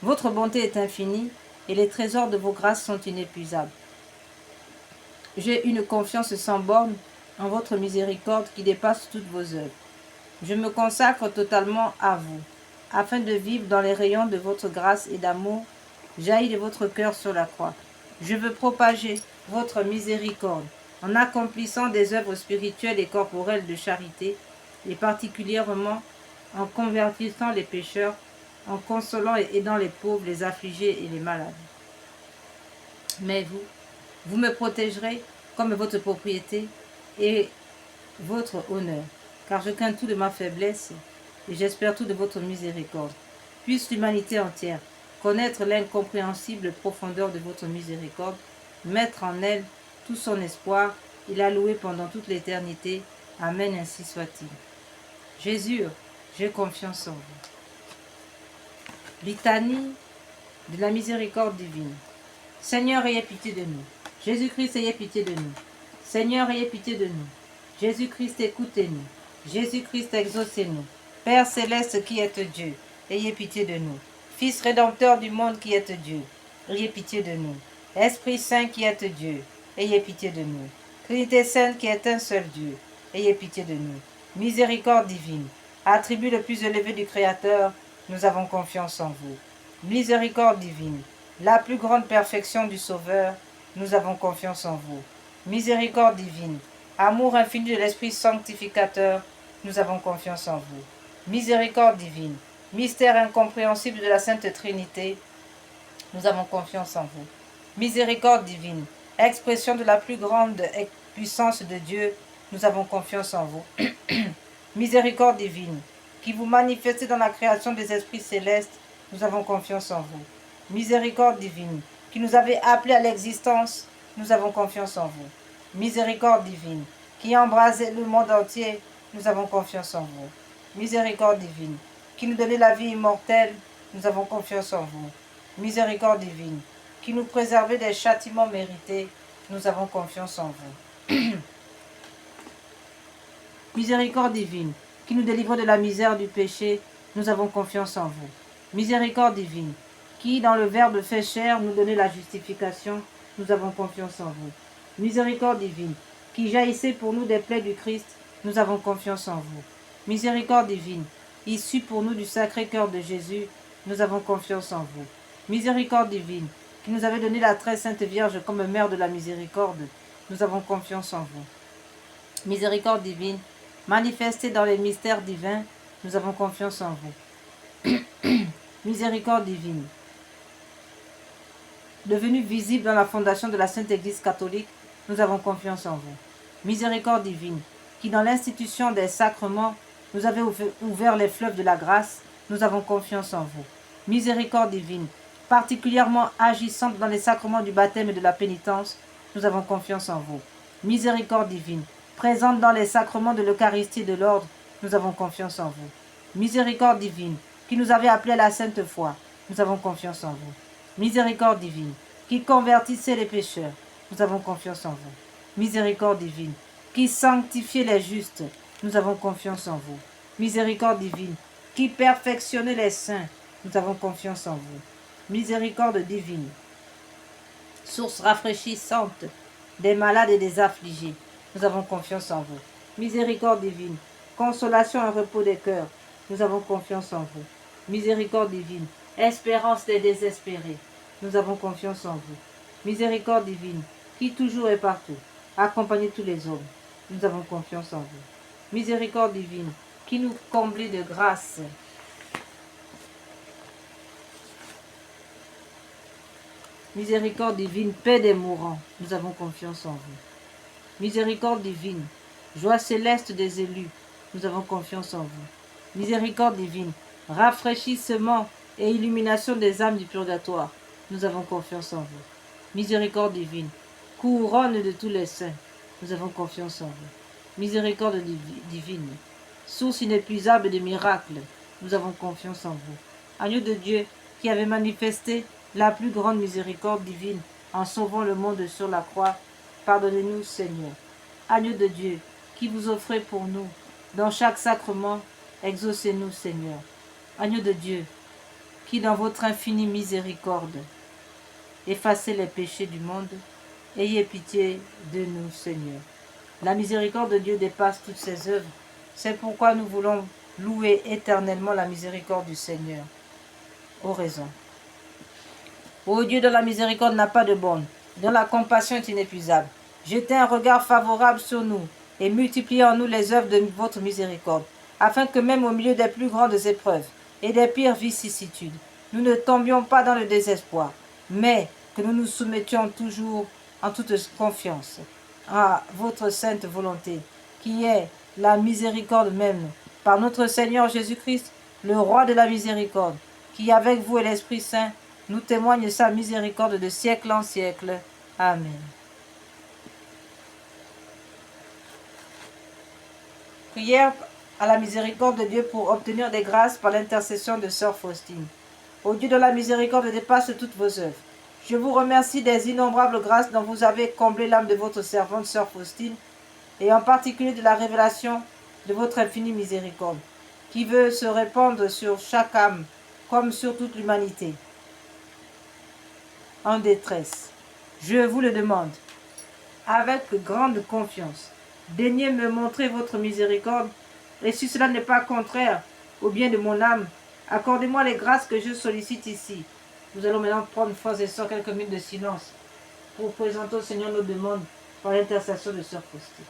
votre bonté est infinie et les trésors de vos grâces sont inépuisables. J'ai une confiance sans borne en votre miséricorde qui dépasse toutes vos œuvres. Je me consacre totalement à vous, afin de vivre dans les rayons de votre grâce et d'amour jaillit de votre cœur sur la croix. Je veux propager votre miséricorde en accomplissant des œuvres spirituelles et corporelles de charité, et particulièrement en convertissant les pécheurs, en consolant et aidant les pauvres, les affligés et les malades. Mais vous me protégerez comme votre propriété et votre honneur, car je crains tout de ma faiblesse et j'espère tout de votre miséricorde. Puisse l'humanité entière connaître l'incompréhensible profondeur de votre miséricorde, mettre en elle tout son espoir et la louer pendant toute l'éternité. Amen, ainsi soit-il. Jésus, j'ai confiance en vous. Litanie de la miséricorde divine. Seigneur, ayez pitié de nous. Jésus-Christ, ayez pitié de nous. Seigneur, ayez pitié de nous. Jésus-Christ, écoutez-nous. Jésus-Christ, exaucez-nous. Père céleste qui êtes Dieu, ayez pitié de nous. Fils rédempteur du monde qui êtes Dieu, ayez pitié de nous. Esprit Saint qui êtes Dieu, ayez pitié de nous. Trinité Sainte qui est un seul Dieu, ayez pitié de nous. Miséricorde divine, attribut le plus élevé du Créateur, nous avons confiance en vous. Miséricorde divine, la plus grande perfection du Sauveur, nous avons confiance en vous. Miséricorde divine, amour infini de l'Esprit sanctificateur, nous avons confiance en vous. Miséricorde divine, mystère incompréhensible de la Sainte Trinité, nous avons confiance en vous. Miséricorde divine, expression de la plus grande puissance de Dieu, nous avons confiance en vous. Miséricorde divine, qui vous manifestez dans la création des esprits célestes, nous avons confiance en vous. Miséricorde divine, qui nous avez appelés à l'existence, nous avons confiance en vous. Miséricorde divine, qui embrasez le monde entier, nous avons confiance en vous. Miséricorde divine, qui nous donnez la vie immortelle, nous avons confiance en vous. Miséricorde divine, qui nous préservez des châtiments mérités, nous avons confiance en vous. Miséricorde divine, qui nous délivre de la misère du péché, nous avons confiance en vous. Miséricorde divine, qui dans le Verbe fait chair nous donnait la justification, nous avons confiance en vous. Miséricorde divine, qui jaillissait pour nous des plaies du Christ, nous avons confiance en vous. Miséricorde divine, issue pour nous du sacré cœur de Jésus, nous avons confiance en vous. Miséricorde divine, qui nous avez donné la très sainte Vierge comme mère de la miséricorde, nous avons confiance en vous. Miséricorde divine, manifestée dans les mystères divins, nous avons confiance en vous. Miséricorde divine, devenue visible dans la fondation de la Sainte Église catholique, nous avons confiance en vous. Miséricorde divine, qui dans l'institution des sacrements nous avez ouvert les fleuves de la grâce, nous avons confiance en vous. Miséricorde divine, particulièrement agissante dans les sacrements du baptême et de la pénitence, nous avons confiance en vous. Miséricorde divine, présente dans les sacrements de l'Eucharistie et de l'ordre, nous avons confiance en vous. Miséricorde divine, qui nous avez appelés à la sainte foi, nous avons confiance en vous. Miséricorde divine, qui convertissait les pécheurs, nous avons confiance en vous. Miséricorde divine, qui sanctifiait les justes, nous avons confiance en vous. Miséricorde divine, qui perfectionnait les saints, nous avons confiance en vous. Miséricorde divine, source rafraîchissante des malades et des affligés, nous avons confiance en vous. Miséricorde divine, consolation et repos des cœurs, nous avons confiance en vous. Miséricorde divine, espérance des désespérés, nous avons confiance en vous. Miséricorde divine, qui toujours est partout, accompagnez tous les hommes, nous avons confiance en vous. Miséricorde divine, qui nous comblez de grâce. Miséricorde divine, paix des mourants, nous avons confiance en vous. Miséricorde divine, joie céleste des élus, nous avons confiance en vous. Miséricorde divine, rafraîchissement et illumination des âmes du purgatoire, nous avons confiance en vous. Miséricorde divine, couronne de tous les saints, nous avons confiance en vous. Miséricorde divine, source inépuisable de miracles, nous avons confiance en vous. Agneau de Dieu, qui avait manifesté la plus grande miséricorde divine en sauvant le monde sur la croix, pardonnez-nous, Seigneur. Agneau de Dieu, qui vous offrez pour nous, dans chaque sacrement, exaucez-nous, Seigneur. Agneau de Dieu, qui dans votre infinie miséricorde, effacez les péchés du monde, ayez pitié de nous, Seigneur. La miséricorde de Dieu dépasse toutes ses œuvres. C'est pourquoi nous voulons louer éternellement la miséricorde du Seigneur. Oraison. Ô Dieu dont la miséricorde n'a pas de borne, dont la compassion est inépuisable, jetez un regard favorable sur nous et multipliez en nous les œuvres de votre miséricorde, afin que même au milieu des plus grandes épreuves et des pires vicissitudes, nous ne tombions pas dans le désespoir, mais que nous nous soumettions toujours en toute confiance à votre sainte volonté, qui est la miséricorde même, par notre Seigneur Jésus-Christ, le roi de la miséricorde, qui avec vous et l'Esprit Saint nous témoigne sa miséricorde de siècle en siècle. Amen. Prière à la miséricorde de Dieu pour obtenir des grâces par l'intercession de Sœur Faustine. Ô Dieu de la miséricorde dépasse toutes vos œuvres. Je vous remercie des innombrables grâces dont vous avez comblé l'âme de votre servante Sœur Faustine, et en particulier de la révélation de votre infinie miséricorde, qui veut se répandre sur chaque âme comme sur toute l'humanité en détresse. Je vous le demande, avec grande confiance, daignez me montrer votre miséricorde, et si cela n'est pas contraire au bien de mon âme, accordez-moi les grâces que je sollicite ici. Nous allons maintenant prendre, frères et sœurs, quelques minutes de silence pour présenter au Seigneur nos demandes par l'intercession de Sœur Faustine.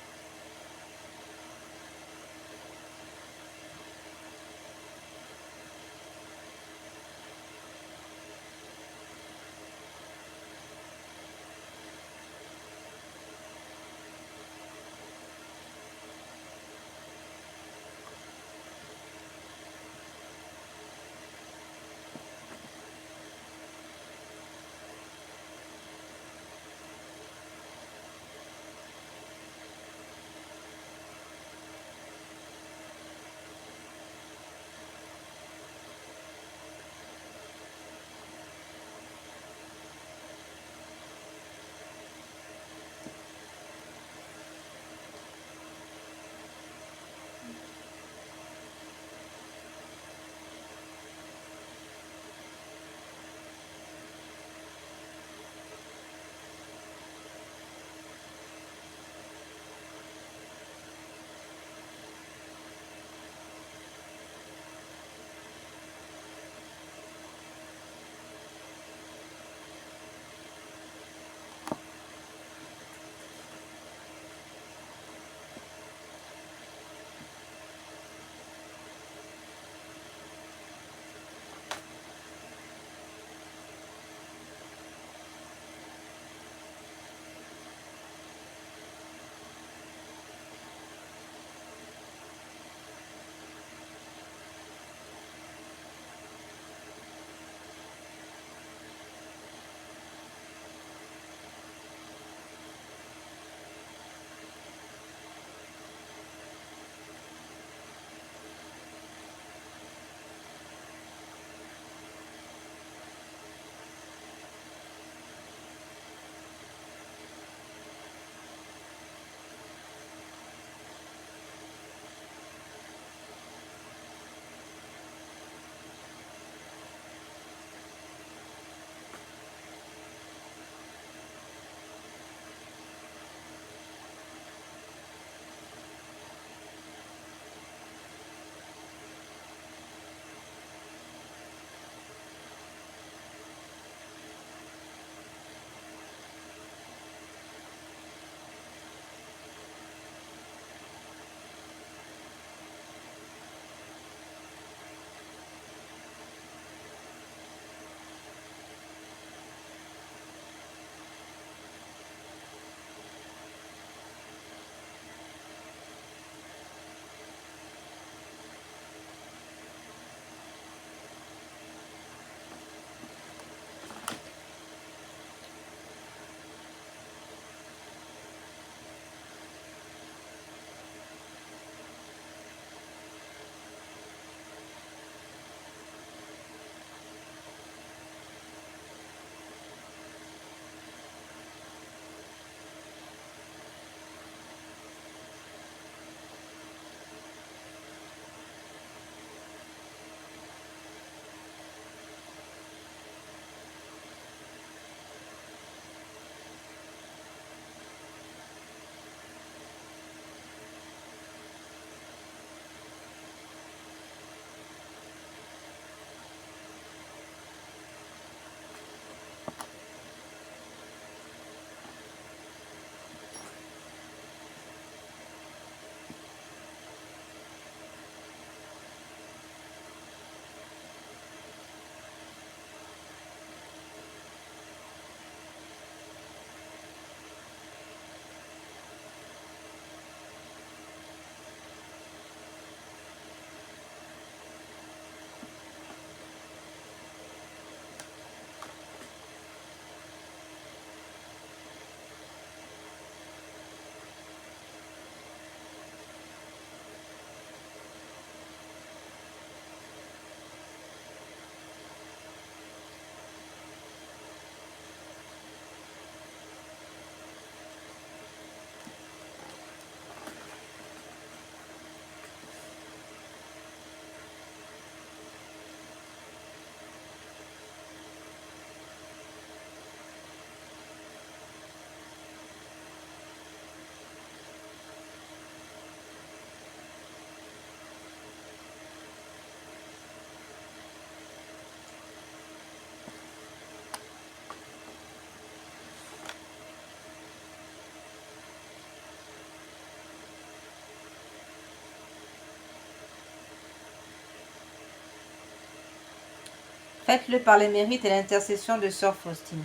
Faites-le par les mérites et l'intercession de Sœur Faustine,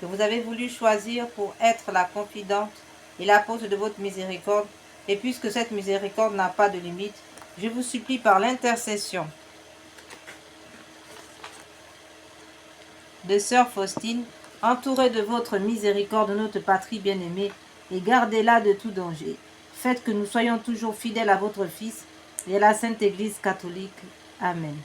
que vous avez voulu choisir pour être la confidente et l'apôtre de votre miséricorde, et puisque cette miséricorde n'a pas de limite, je vous supplie par l'intercession de Sœur Faustine, entourée de votre miséricorde, notre patrie bien-aimée, et gardez-la de tout danger. Faites que nous soyons toujours fidèles à votre Fils et à la Sainte Église catholique. Amen.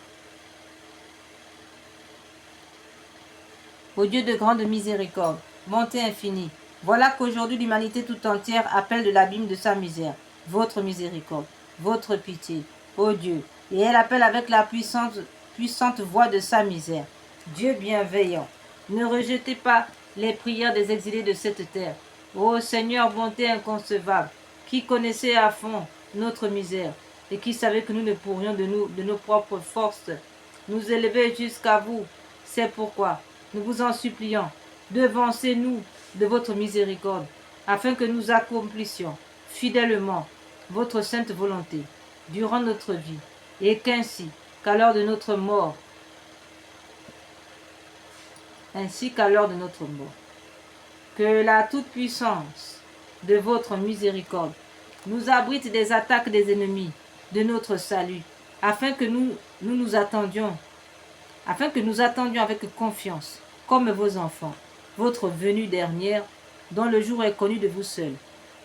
Ô Dieu de grande miséricorde, bonté infinie, voilà qu'aujourd'hui l'humanité tout entière appelle de l'abîme de sa misère votre miséricorde, votre pitié, ô Dieu, et elle appelle avec la puissante voix de sa misère. Dieu bienveillant, ne rejetez pas les prières des exilés de cette terre. Ô Seigneur, bonté inconcevable, qui connaissait à fond notre misère et qui savait que nous ne pourrions de nos propres forces nous élever jusqu'à vous. C'est pourquoi nous vous en supplions, devancez-nous de votre miséricorde, afin que nous accomplissions fidèlement votre sainte volonté durant notre vie, et qu'ainsi, qu'à l'heure de notre mort, que la toute-puissance de votre miséricorde nous abrite des attaques des ennemis de notre salut, afin que nous attendions avec confiance, comme vos enfants, votre venue dernière, dont le jour est connu de vous seuls.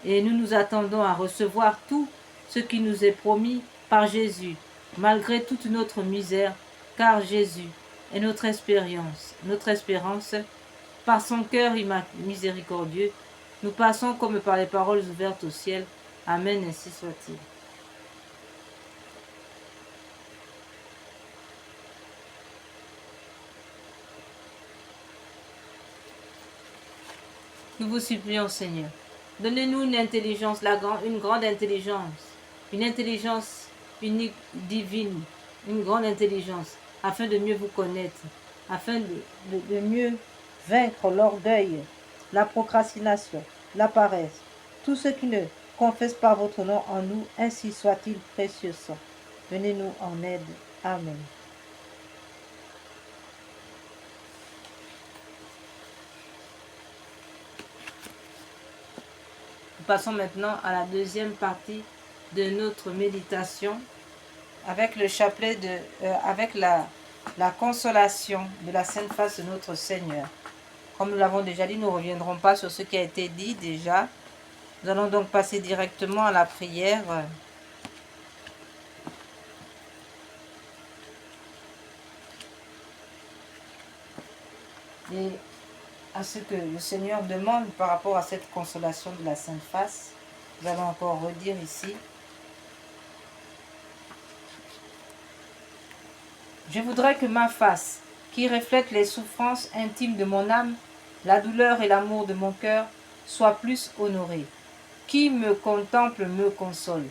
Et nous nous attendons à recevoir tout ce qui nous est promis par Jésus, malgré toute notre misère, car Jésus est notre espérance. Par son cœur miséricordieux, nous passons comme par les paroles ouvertes au ciel. Amen, ainsi soit-il. Nous vous supplions, Seigneur, donnez-nous une intelligence, une grande intelligence, une intelligence unique, divine, une grande intelligence, afin de mieux vous connaître, afin de mieux vaincre l'orgueil, la procrastination, la paresse, tout ce qui ne confesse pas votre nom en nous, ainsi soit-il, précieux sang. Venez-nous en aide. Amen. Passons maintenant à la deuxième partie de notre méditation avec le chapelet avec la consolation de la Sainte Face de notre Seigneur. Comme nous l'avons déjà dit, nous ne reviendrons pas sur ce qui a été dit déjà. Nous allons donc passer directement à la prière. Et à ce que le Seigneur demande par rapport à cette consolation de la Sainte Face. Nous allons encore redire ici. Je voudrais que ma face, qui reflète les souffrances intimes de mon âme, la douleur et l'amour de mon cœur, soit plus honorée. Qui me contemple me console.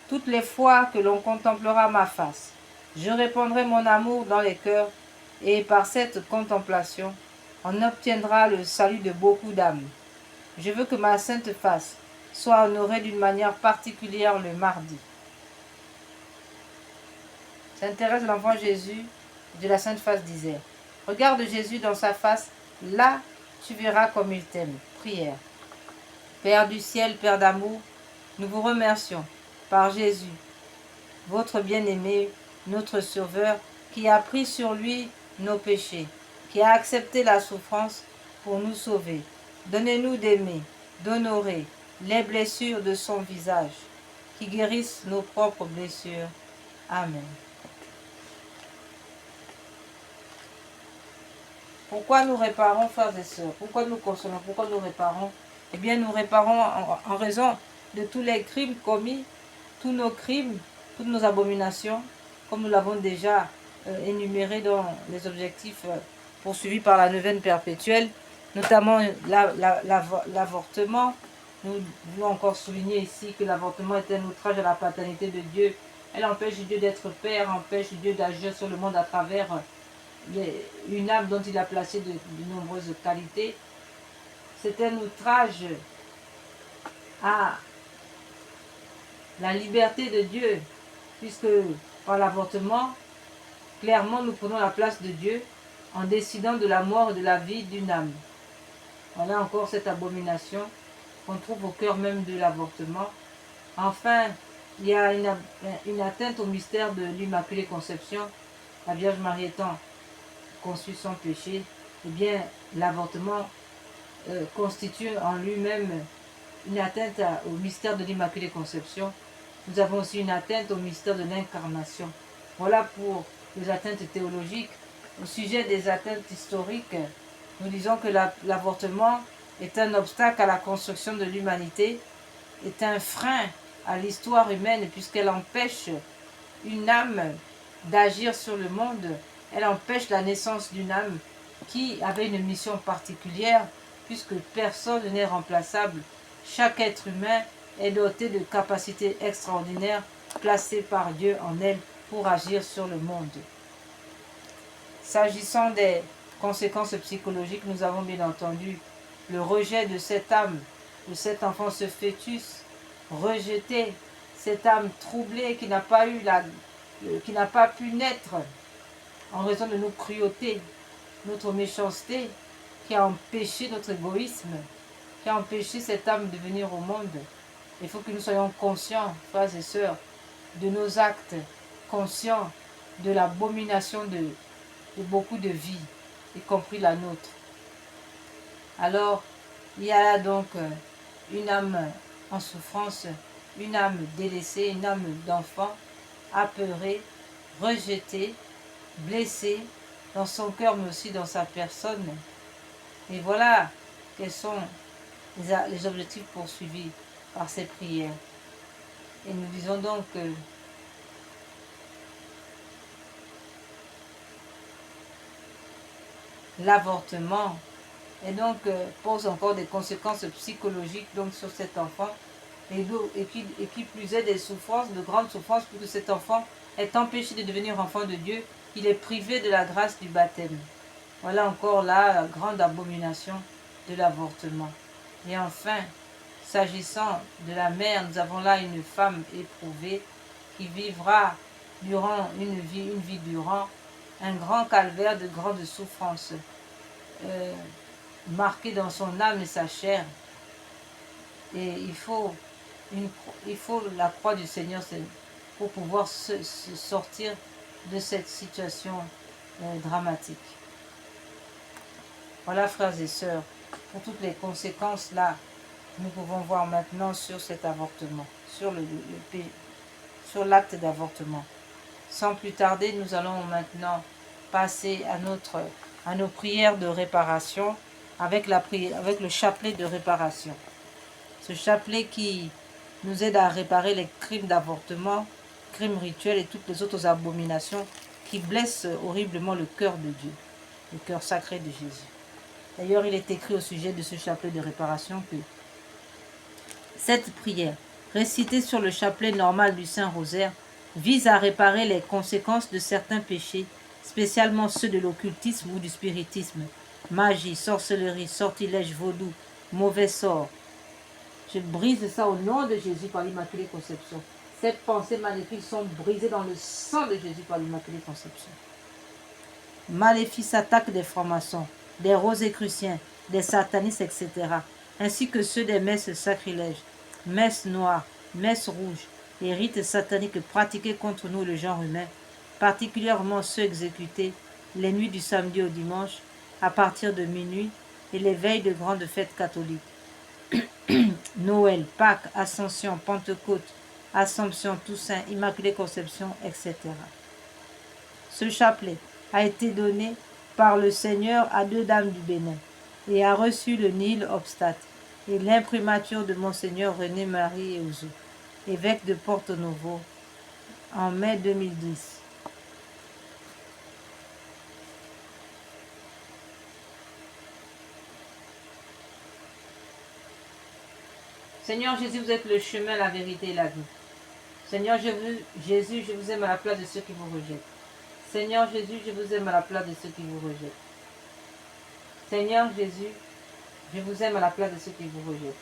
Toutes les fois que l'on contemplera ma face, je répandrai mon amour dans les cœurs, et par cette contemplation, on obtiendra le salut de beaucoup d'âmes. Je veux que ma sainte face soit honorée d'une manière particulière le mardi. S'intéresse l'enfant Jésus de la Sainte Face disait, regarde Jésus dans sa face, là tu verras comme il t'aime. Prière. Père du ciel, Père d'amour, nous vous remercions par Jésus, votre bien-aimé, notre Sauveur, qui a pris sur lui nos péchés, qui a accepté la souffrance pour nous sauver. Donnez-nous d'aimer, d'honorer les blessures de son visage, qui guérissent nos propres blessures. Amen. Pourquoi nous réparons, frères et sœurs? Pourquoi nous consolons? Pourquoi nous réparons? Eh bien, nous réparons en raison de tous les crimes commis, tous nos crimes, toutes nos abominations, comme nous l'avons déjà énuméré dans les objectifs poursuivis par la neuvaine perpétuelle, notamment l'avortement. Nous voulons encore souligner ici que l'avortement est un outrage à la paternité de Dieu. Elle empêche Dieu d'être Père, empêche Dieu d'agir sur le monde à travers une âme dont il a placé de nombreuses qualités. C'est un outrage à la liberté de Dieu, puisque par l'avortement, clairement nous prenons la place de Dieu en décidant de la mort et de la vie d'une âme. Voilà encore cette abomination qu'on trouve au cœur même de l'avortement. Enfin, il y a une atteinte au mystère de l'Immaculée Conception. La Vierge Marie étant conçue sans péché, eh bien, l'avortement constitue en lui-même une atteinte au mystère de l'Immaculée Conception. Nous avons aussi une atteinte au mystère de l'incarnation. Voilà pour les atteintes théologiques. Au sujet des atteintes historiques, nous disons que l'avortement est un obstacle à la construction de l'humanité, est un frein à l'histoire humaine puisqu'elle empêche une âme d'agir sur le monde. Elle empêche la naissance d'une âme qui avait une mission particulière puisque personne n'est remplaçable. Chaque être humain est doté de capacités extraordinaires placées par Dieu en elle pour agir sur le monde. S'agissant des conséquences psychologiques, nous avons bien entendu le rejet de cette âme, de cet enfant, ce fœtus rejeté, cette âme troublée qui n'a pas pu naître en raison de nos cruautés, notre méchanceté, qui a empêché notre égoïsme, qui a empêché cette âme de venir au monde. Il faut que nous soyons conscients, frères et sœurs, de nos actes, conscients de l'abomination de beaucoup de vies, y compris la nôtre. Alors, il y a là donc une âme en souffrance, une âme délaissée, une âme d'enfant, apeurée, rejetée, blessée, dans son cœur mais aussi dans sa personne. Et voilà quels sont les objectifs poursuivis par ces prières. Et nous disons donc que l'avortement et donc pose encore des conséquences psychologiques donc sur cet enfant et qui plus est des souffrances, de grandes souffrances, puisque cet enfant est empêché de devenir enfant de Dieu, il est privé de la grâce du baptême. Voilà encore la grande abomination de l'avortement. Et enfin, s'agissant de la mère, nous avons là une femme éprouvée qui vivra durant une vie durant un grand calvaire de grandes souffrances, marqué dans son âme et sa chair. Et il faut la croix du Seigneur pour pouvoir se sortir de cette situation dramatique. Voilà, frères et sœurs, pour toutes les conséquences là, nous pouvons voir maintenant sur cet avortement, sur l'acte d'avortement. Sans plus tarder, nous allons maintenant passer à nos prières de réparation avec le chapelet de réparation. Ce chapelet qui nous aide à réparer les crimes d'avortement, crimes rituels et toutes les autres abominations qui blessent horriblement le cœur de Dieu, le cœur sacré de Jésus. D'ailleurs, il est écrit au sujet de ce chapelet de réparation que cette prière, récitée sur le chapelet normal du Saint-Rosaire, vise à réparer les conséquences de certains péchés, spécialement ceux de l'occultisme ou du spiritisme, magie, sorcellerie, sortilège, vaudou, mauvais sort. Je brise ça au nom de Jésus par l'Immaculée Conception. Ces pensées maléfiques sont brisées dans le sang de Jésus par l'Immaculée Conception. Maléfices attaquent des francs-maçons, des rosicruciens, des satanistes, etc., ainsi que ceux des messes sacrilèges, messes noires, messes rouges et rites sataniques pratiqués contre nous le genre humain, particulièrement ceux exécutés les nuits du samedi au dimanche à partir de minuit et les veilles de grandes fêtes catholiques. Noël, Pâques, Ascension, Pentecôte, Assomption, Toussaint, Immaculée Conception, etc. Ce chapelet a été donné par le Seigneur à 2 dames du Bénin et a reçu le Nil Obstat et l'imprimature de Monseigneur René-Marie Eouzou, évêque de Porto Novo, en mai 2010. Seigneur Jésus, vous êtes le chemin, la vérité et la vie. Seigneur Jésus, je vous aime à la place de ceux qui vous rejettent. Seigneur Jésus, je vous aime à la place de ceux qui vous rejettent. Seigneur Jésus, je vous aime à la place de ceux qui vous rejettent.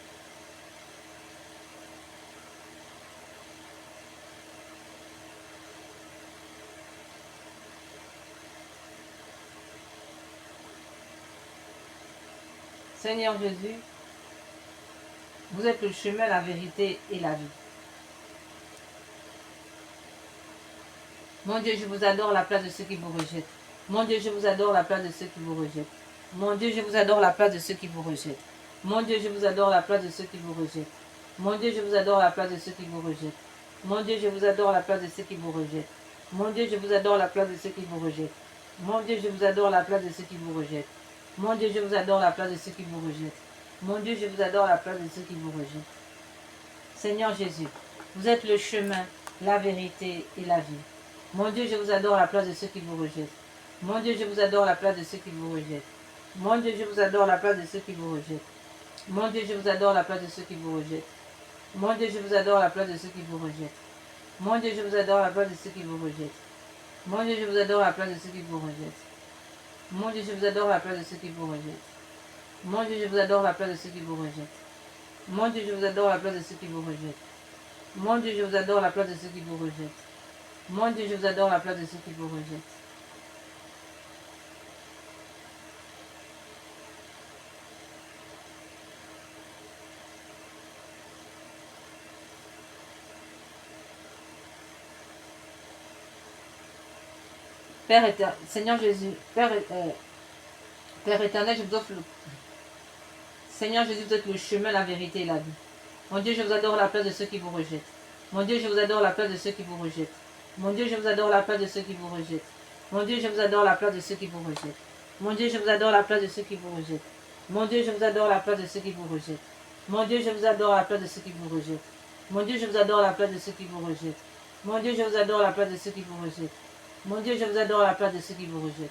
Seigneur Jésus, vous êtes le chemin, la vérité et la vie. Mon Dieu, je vous adore la place de ceux qui vous rejettent. Mon Dieu, je vous adore la place de ceux qui vous rejettent. Mon Dieu, je vous adore la place de ceux qui vous rejettent. Mon Dieu, je vous adore la place de ceux qui vous rejettent. Mon Dieu, je vous adore la place de ceux qui vous rejettent. Mon Dieu, je vous adore la place de ceux qui vous rejettent. Mon Dieu, je vous adore la place de ceux qui vous rejettent. Mon Dieu, je vous adore la place de ceux qui vous rejettent. Mon Dieu, je vous adore la place de ceux qui vous rejettent. Mon Dieu, je vous adore la place de ceux qui vous rejettent. Seigneur Jésus, vous êtes le chemin, la vérité et la vie. Mon Dieu, je vous adore la place de ceux qui vous rejettent. Mon Dieu, je vous adore la place de ceux qui vous rejettent. Mon Dieu, je vous adore la place de ceux qui vous rejettent. Mon Dieu, je vous adore la place de ceux qui vous rejettent. Mon Dieu, je vous adore la place de ceux qui vous rejettent. Mon Dieu, je vous adore la place de ceux qui vous rejettent. Mon Dieu, je vous adore la place de ceux qui vous rejettent. Mon Dieu, je vous adore la place de ceux qui vous rejettent. Mon Dieu, je vous adore la place de ceux qui vous rejettent. Mon Dieu, je vous adore la place de ceux qui vous rejettent. Mon Dieu, je vous adore la place de ceux qui vous rejettent. Mon Dieu, je vous adore la place de ceux qui vous rejettent. Père éternel, Seigneur Jésus, Père éternel, je vous offre le... Seigneur Jésus, vous êtes le chemin, la vérité et la vie. Mon Dieu, je vous adore la place de ceux qui vous rejettent. Mon Dieu, je vous adore la place de ceux qui vous rejettent. Mon Dieu, je vous adore la place de ceux qui vous rejettent. Mon Dieu, je vous adore la place de ceux qui vous rejettent. Mon Dieu, je vous adore la place de ceux qui vous rejettent. Mon Dieu, je vous adore la place de ceux qui vous rejettent. Mon Dieu, je vous adore la place de ceux qui vous rejettent. Mon Dieu, je vous adore la place de ceux qui vous rejettent. Mon Dieu, je vous adore la place de ceux qui vous rejettent. Mon Dieu, je vous adore la place de ceux qui vous rejettent.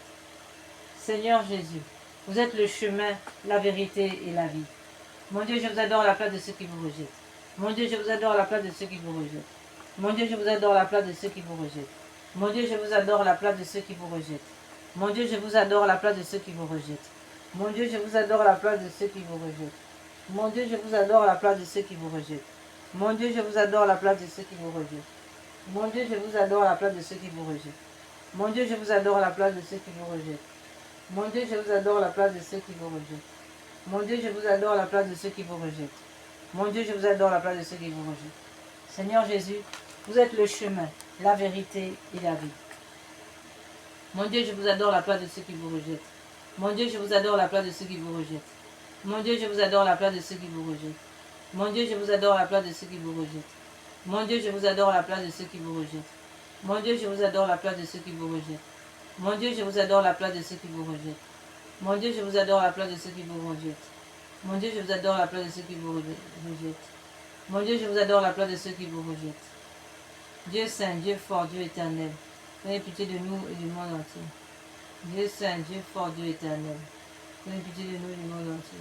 Seigneur Jésus, vous êtes le chemin, la vérité et la vie. Mon Dieu, je vous adore la place de ceux qui vous rejettent. Mon Dieu, je vous adore la place de ceux qui vous rejettent. Mon Dieu, je vous adore la place de ceux qui vous rejettent. Mon Dieu, je vous adore la place de ceux qui vous rejettent. Mon Dieu, je vous adore la place de ceux qui vous rejettent. Mon Dieu, je vous adore la place de ceux qui vous rejettent. Mon Dieu, je vous adore la place de ceux qui vous rejettent. Mon Dieu, je vous adore la place de ceux qui vous rejettent. Mon Dieu, je vous adore la place de ceux qui vous rejettent. Mon Dieu, je vous adore la place de ceux qui vous rejettent. Mon Dieu, je vous adore la place de ceux qui vous rejettent. Mon Dieu, je vous adore la place de ceux qui vous rejettent. Mon Dieu, je vous adore la place de ceux qui vous rejettent. Seigneur Jésus, vous êtes le chemin, la vérité et la vie. Mon Dieu, je vous adore la place de ceux qui vous rejettent. Mon Dieu, je vous adore la place de ceux qui vous rejettent. Mon Dieu, je vous adore la place de ceux qui vous rejettent. Mon Dieu, je vous adore la place de ceux qui vous rejettent. Mon Dieu, je vous adore la place de ceux qui vous rejettent. Mon Dieu, je vous adore la place de ceux qui vous rejettent. Mon Dieu, je vous adore la place de ceux qui vous rejettent. Mon Dieu, je vous adore la place de ceux qui vous rejettent. Mon Dieu, je vous adore la place de ceux qui vous rejettent. Mon Dieu, je vous adore la place de ceux qui vous rejettent. Dieu saint, Dieu fort, Dieu éternel, prenez pitié de nous et du monde entier. Dieu saint, Dieu fort, Dieu éternel, prenez pitié de nous et du monde entier.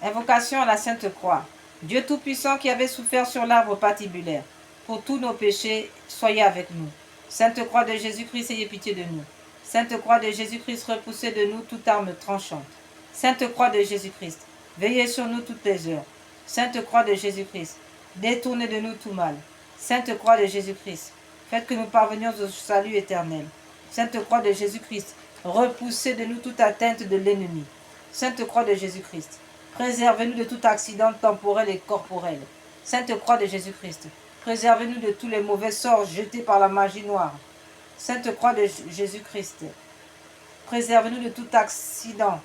Invocation à la Sainte Croix. Dieu Tout-Puissant qui avait souffert sur l'arbre patibulaire, pour tous nos péchés, soyez avec nous. Sainte Croix de Jésus-Christ, ayez pitié de nous. Sainte Croix de Jésus-Christ, repoussez de nous toute arme tranchante. Sainte Croix de Jésus-Christ, veillez sur nous toutes les heures. Sainte Croix de Jésus-Christ, détournez de nous tout mal. Sainte Croix de Jésus-Christ, faites que nous parvenions au salut éternel. Sainte Croix de Jésus-Christ, repoussez de nous toute atteinte de l'ennemi. Sainte Croix de Jésus-Christ, préservez-nous de tout accident temporel et corporel. Sainte Croix de Jésus-Christ, préservez-nous de tous les mauvais sorts jetés par la magie noire. Sainte Croix de Jésus-Christ, préservez-nous de tout accident,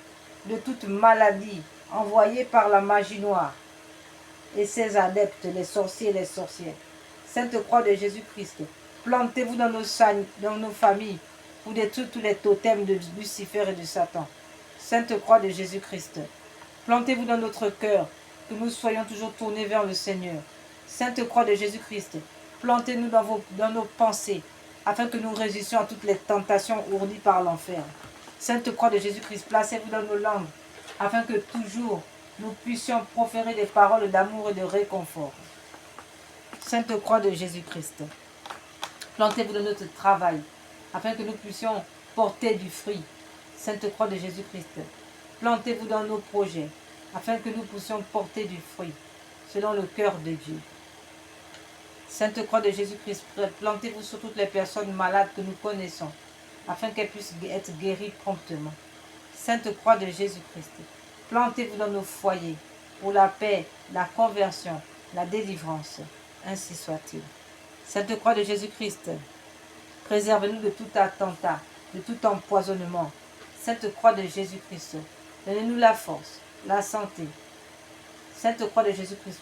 de toute maladie envoyée par la magie noire et ses adeptes, les sorciers et les sorcières. Sainte Croix de Jésus-Christ, plantez-vous dans nos familles pour détruire tous les totems de Lucifer et de Satan. Sainte Croix de Jésus-Christ, plantez-vous dans notre cœur, que nous soyons toujours tournés vers le Seigneur. Sainte Croix de Jésus-Christ, plantez-nous dans nos pensées, afin que nous résistions à toutes les tentations ourdies par l'enfer. Sainte Croix de Jésus-Christ, placez-vous dans nos langues, afin que toujours nous puissions proférer des paroles d'amour et de réconfort. Sainte Croix de Jésus-Christ, plantez-vous dans notre travail, afin que nous puissions porter du fruit. Sainte Croix de Jésus-Christ, plantez-vous dans nos projets, afin que nous puissions porter du fruit, selon le cœur de Dieu. Sainte Croix de Jésus-Christ, plantez-vous sur toutes les personnes malades que nous connaissons, afin qu'elles puissent être guéries promptement. Sainte Croix de Jésus-Christ, plantez-vous dans nos foyers, pour la paix, la conversion, la délivrance. Ainsi soit-il. Sainte Croix de Jésus-Christ, préservez-nous de tout attentat, de tout empoisonnement. Sainte Croix de Jésus-Christ, donnez-nous la force, la santé. Sainte Croix de Jésus-Christ,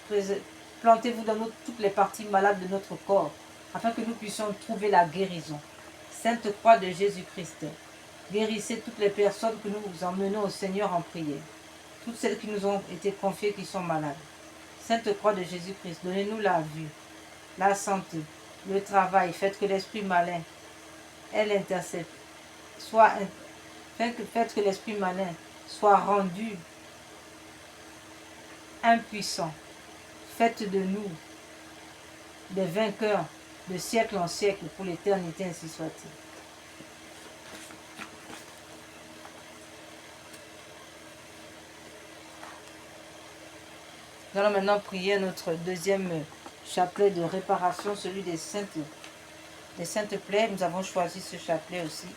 plantez-vous dans toutes les parties malades de notre corps, afin que nous puissions trouver la guérison. Sainte Croix de Jésus-Christ, guérissez toutes les personnes que nous emmenons au Seigneur en prière, toutes celles qui nous ont été confiées qui sont malades. Sainte Croix de Jésus-Christ, donnez-nous la vue, la santé, le travail, faites que l'esprit malin, elle intercepte, faites que l'esprit malin soit rendu impuissant. Faites de nous des vainqueurs de siècle en siècle pour l'éternité, ainsi soit-il. Nous allons maintenant prier notre deuxième chapelet de réparation, celui des saintes plaies. Nous avons choisi ce chapelet aussi.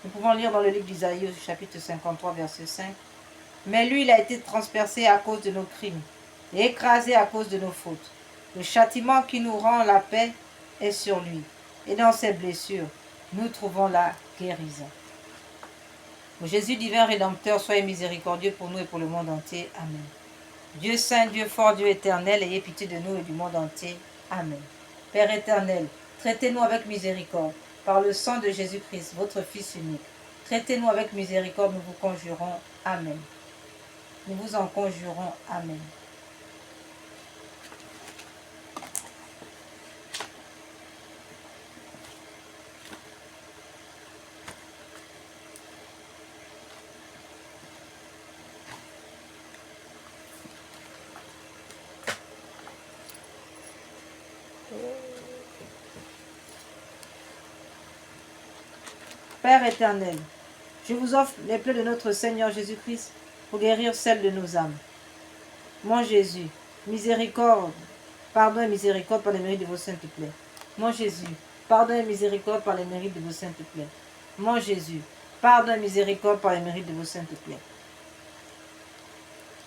Nous pouvons lire dans le livre d'Isaïe, chapitre 53, verset 5. Mais lui, il a été transpercé à cause de nos crimes et écrasé à cause de nos fautes. Le châtiment qui nous rend la paix est sur lui, et dans ses blessures, nous trouvons la guérison. Ô Jésus divin Rédempteur, soyez miséricordieux pour nous et pour le monde entier. Amen. Dieu saint, Dieu fort, Dieu éternel, ayez pitié de nous et du monde entier. Amen. Père éternel, traitez-nous avec miséricorde, par le sang de Jésus-Christ, votre Fils unique. Traitez-nous avec miséricorde, nous vous conjurons. Amen. Nous vous en conjurons. Amen. Père éternel, je vous offre les plaies de notre Seigneur Jésus-Christ pour guérir celles de nos âmes. Mon Jésus, miséricorde, pardon et miséricorde par les mérites de vos saintes plaies. Mon Jésus, pardon et miséricorde par les mérites de vos saintes plaies. Mon Jésus, pardon et miséricorde par les mérites de vos saintes plaies.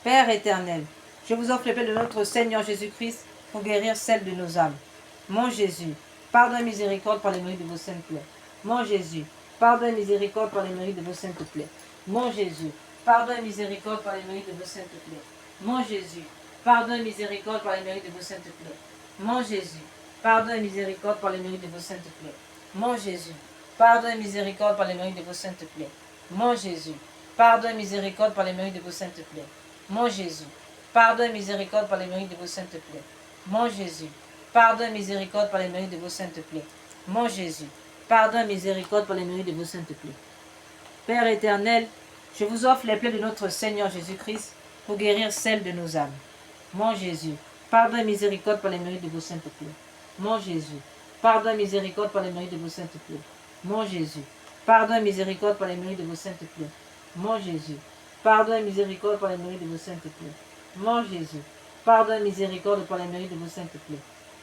Père éternel, je vous offre les plaies de notre Seigneur Jésus-Christ pour guérir celles de nos âmes. Mon Jésus, pardon et miséricorde par les mérites de vos saintes plaies. Mon Jésus, pardon et miséricorde par les mérites de vos saintes plaies. Mon Jésus, pardon et miséricorde par les mérites de vos saintes plaies. Mon Jésus, pardon et miséricorde par les mérites de vos saintes plaies. Mon Jésus, pardon et miséricorde par les mérites de vos saintes plaies. Mon Jésus, pardon et miséricorde par les mérites de vos saintes plaies. Mon Jésus, pardon et miséricorde par les mérites de vos saintes plaies. Mon Jésus, pardon et miséricorde par les mérites de vos saintes plaies. Mon Jésus, pardon et miséricorde par les mérites de vos saintes plaies. Mon Jésus, pardon et miséricorde par les mérites de vos saintes plaies. Père éternel, je vous offre les plaies de notre Seigneur Jésus-Christ pour guérir celles de nos âmes. Mon Jésus, pardon et miséricorde par les mérites de vos saintes plaies. Mon Jésus, pardon et miséricorde par les mérites de vos saintes plaies. Mon Jésus, pardon et miséricorde par les mérites de vos saintes plaies. Mon Jésus, pardon et miséricorde par les mérites de vos saintes plaies. Mon Jésus, pardon et miséricorde par les mérites de vos saintes plaies.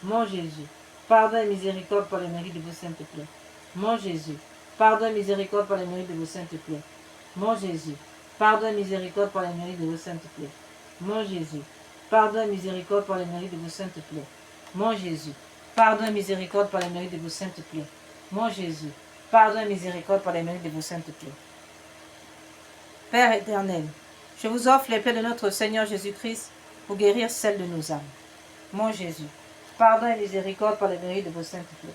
Mon Jésus, pardon et miséricorde par les mérites de vos saintes plaies. Mon Jésus, pardon et miséricorde par les mérites de vos saintes plaies. Mon Jésus, pardon et miséricorde par les mérites de vos saintes plaies. Mon Jésus, pardon et miséricorde par les mérites de vos saintes plaies. Mon Jésus, pardon et miséricorde par les mérites de vos saintes plaies. Mon Jésus, pardon et miséricorde par les mérites de vos saintes plaies. Père éternel, je vous offre les plaies de notre Seigneur Jésus-Christ pour guérir celles de nos âmes. Mon Jésus, pardon et miséricorde par les mérites de vos saintes plaies.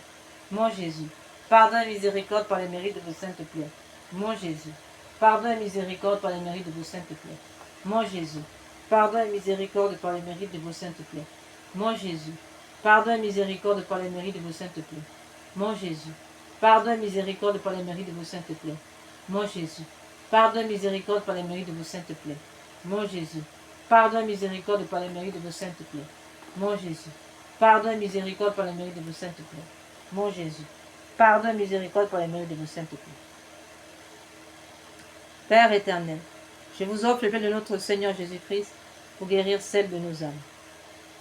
Mon Jésus, pardon et miséricorde par les mérites de vos saintes plaies. Mon Jésus, pardon et miséricorde par les mérites de vos saintes plaies. Mon Jésus, pardon et miséricorde par les mérites de vos saintes plaies. Mon Jésus, pardon et miséricorde par les mérites de vos saintes plaies. Mon Jésus, pardon et miséricorde par les mérites de vos saintes plaies. Mon Jésus, pardon et miséricorde par les mérites de vos saintes plaies. Mon Jésus, pardon et miséricorde par les mérites de vos saintes plaies. Mon Jésus, pardon et miséricorde par les mérites de vos saintes plaies. Mon Jésus, pardon et miséricorde par les mérites de vos saintes plaies. Père éternel, Je vous offre le pain de notre Seigneur Jésus-Christ pour guérir celle de nos âmes.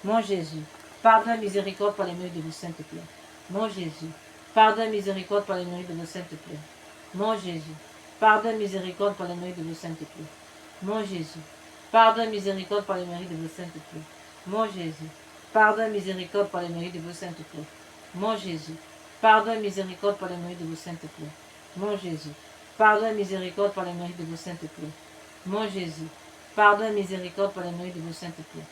Mon Jésus, pardonne miséricorde par les mérites de vos saintes plaines. Mon Jésus, pardonne miséricorde par les mérites de vos saintes plaines. Mon Jésus, pardonne miséricorde par les mérites de vos saintes plaines. Mon Jésus, pardonne miséricorde par les mérites de vos saintes plaines. Mon Jésus, pardonne miséricorde par les mérites de vos saintes plaines. Mon Jésus, pardonne miséricorde par les mérites de vos saintes plaines. Mon Jésus, pardonne miséricorde par les mérites de vos saintes plaines. Mon Jésus, pardonne miséricorde par les mérites de vos saintes plaines.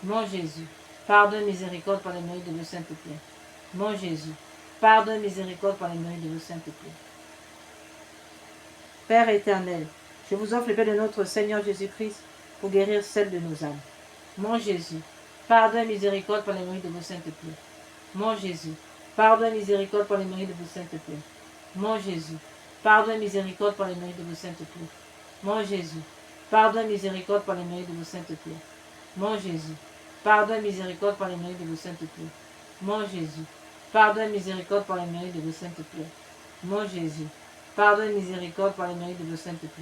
Mon Jésus, pardonne miséricorde par les mérites de vos saintes plaines. Mon Jésus, pardonne miséricorde par les mérites de vos saintes plaines. Père éternel, je vous offre le pain de notre Seigneur Jésus-Christ pour guérir celle de nos âmes. Mon Jésus, pardonne miséricorde par les mérites de vos saintes plaines. Mon Jésus, pardonne miséricorde par les mérites de vos saintes plaines. Mon Jésus, pardonne miséricorde par les mérites de vos saintes plaines. Mon Jésus, pardonne miséricorde par les mérites de vos saintes plaines. Mon Jésus, pardonne miséricorde par les mérites de vos saintes plaines. Mon Jésus, pardonne miséricorde par les mérites de vos saintes plaines. Mon Jésus, pardonne miséricorde par les mérites de vos saintes plaines.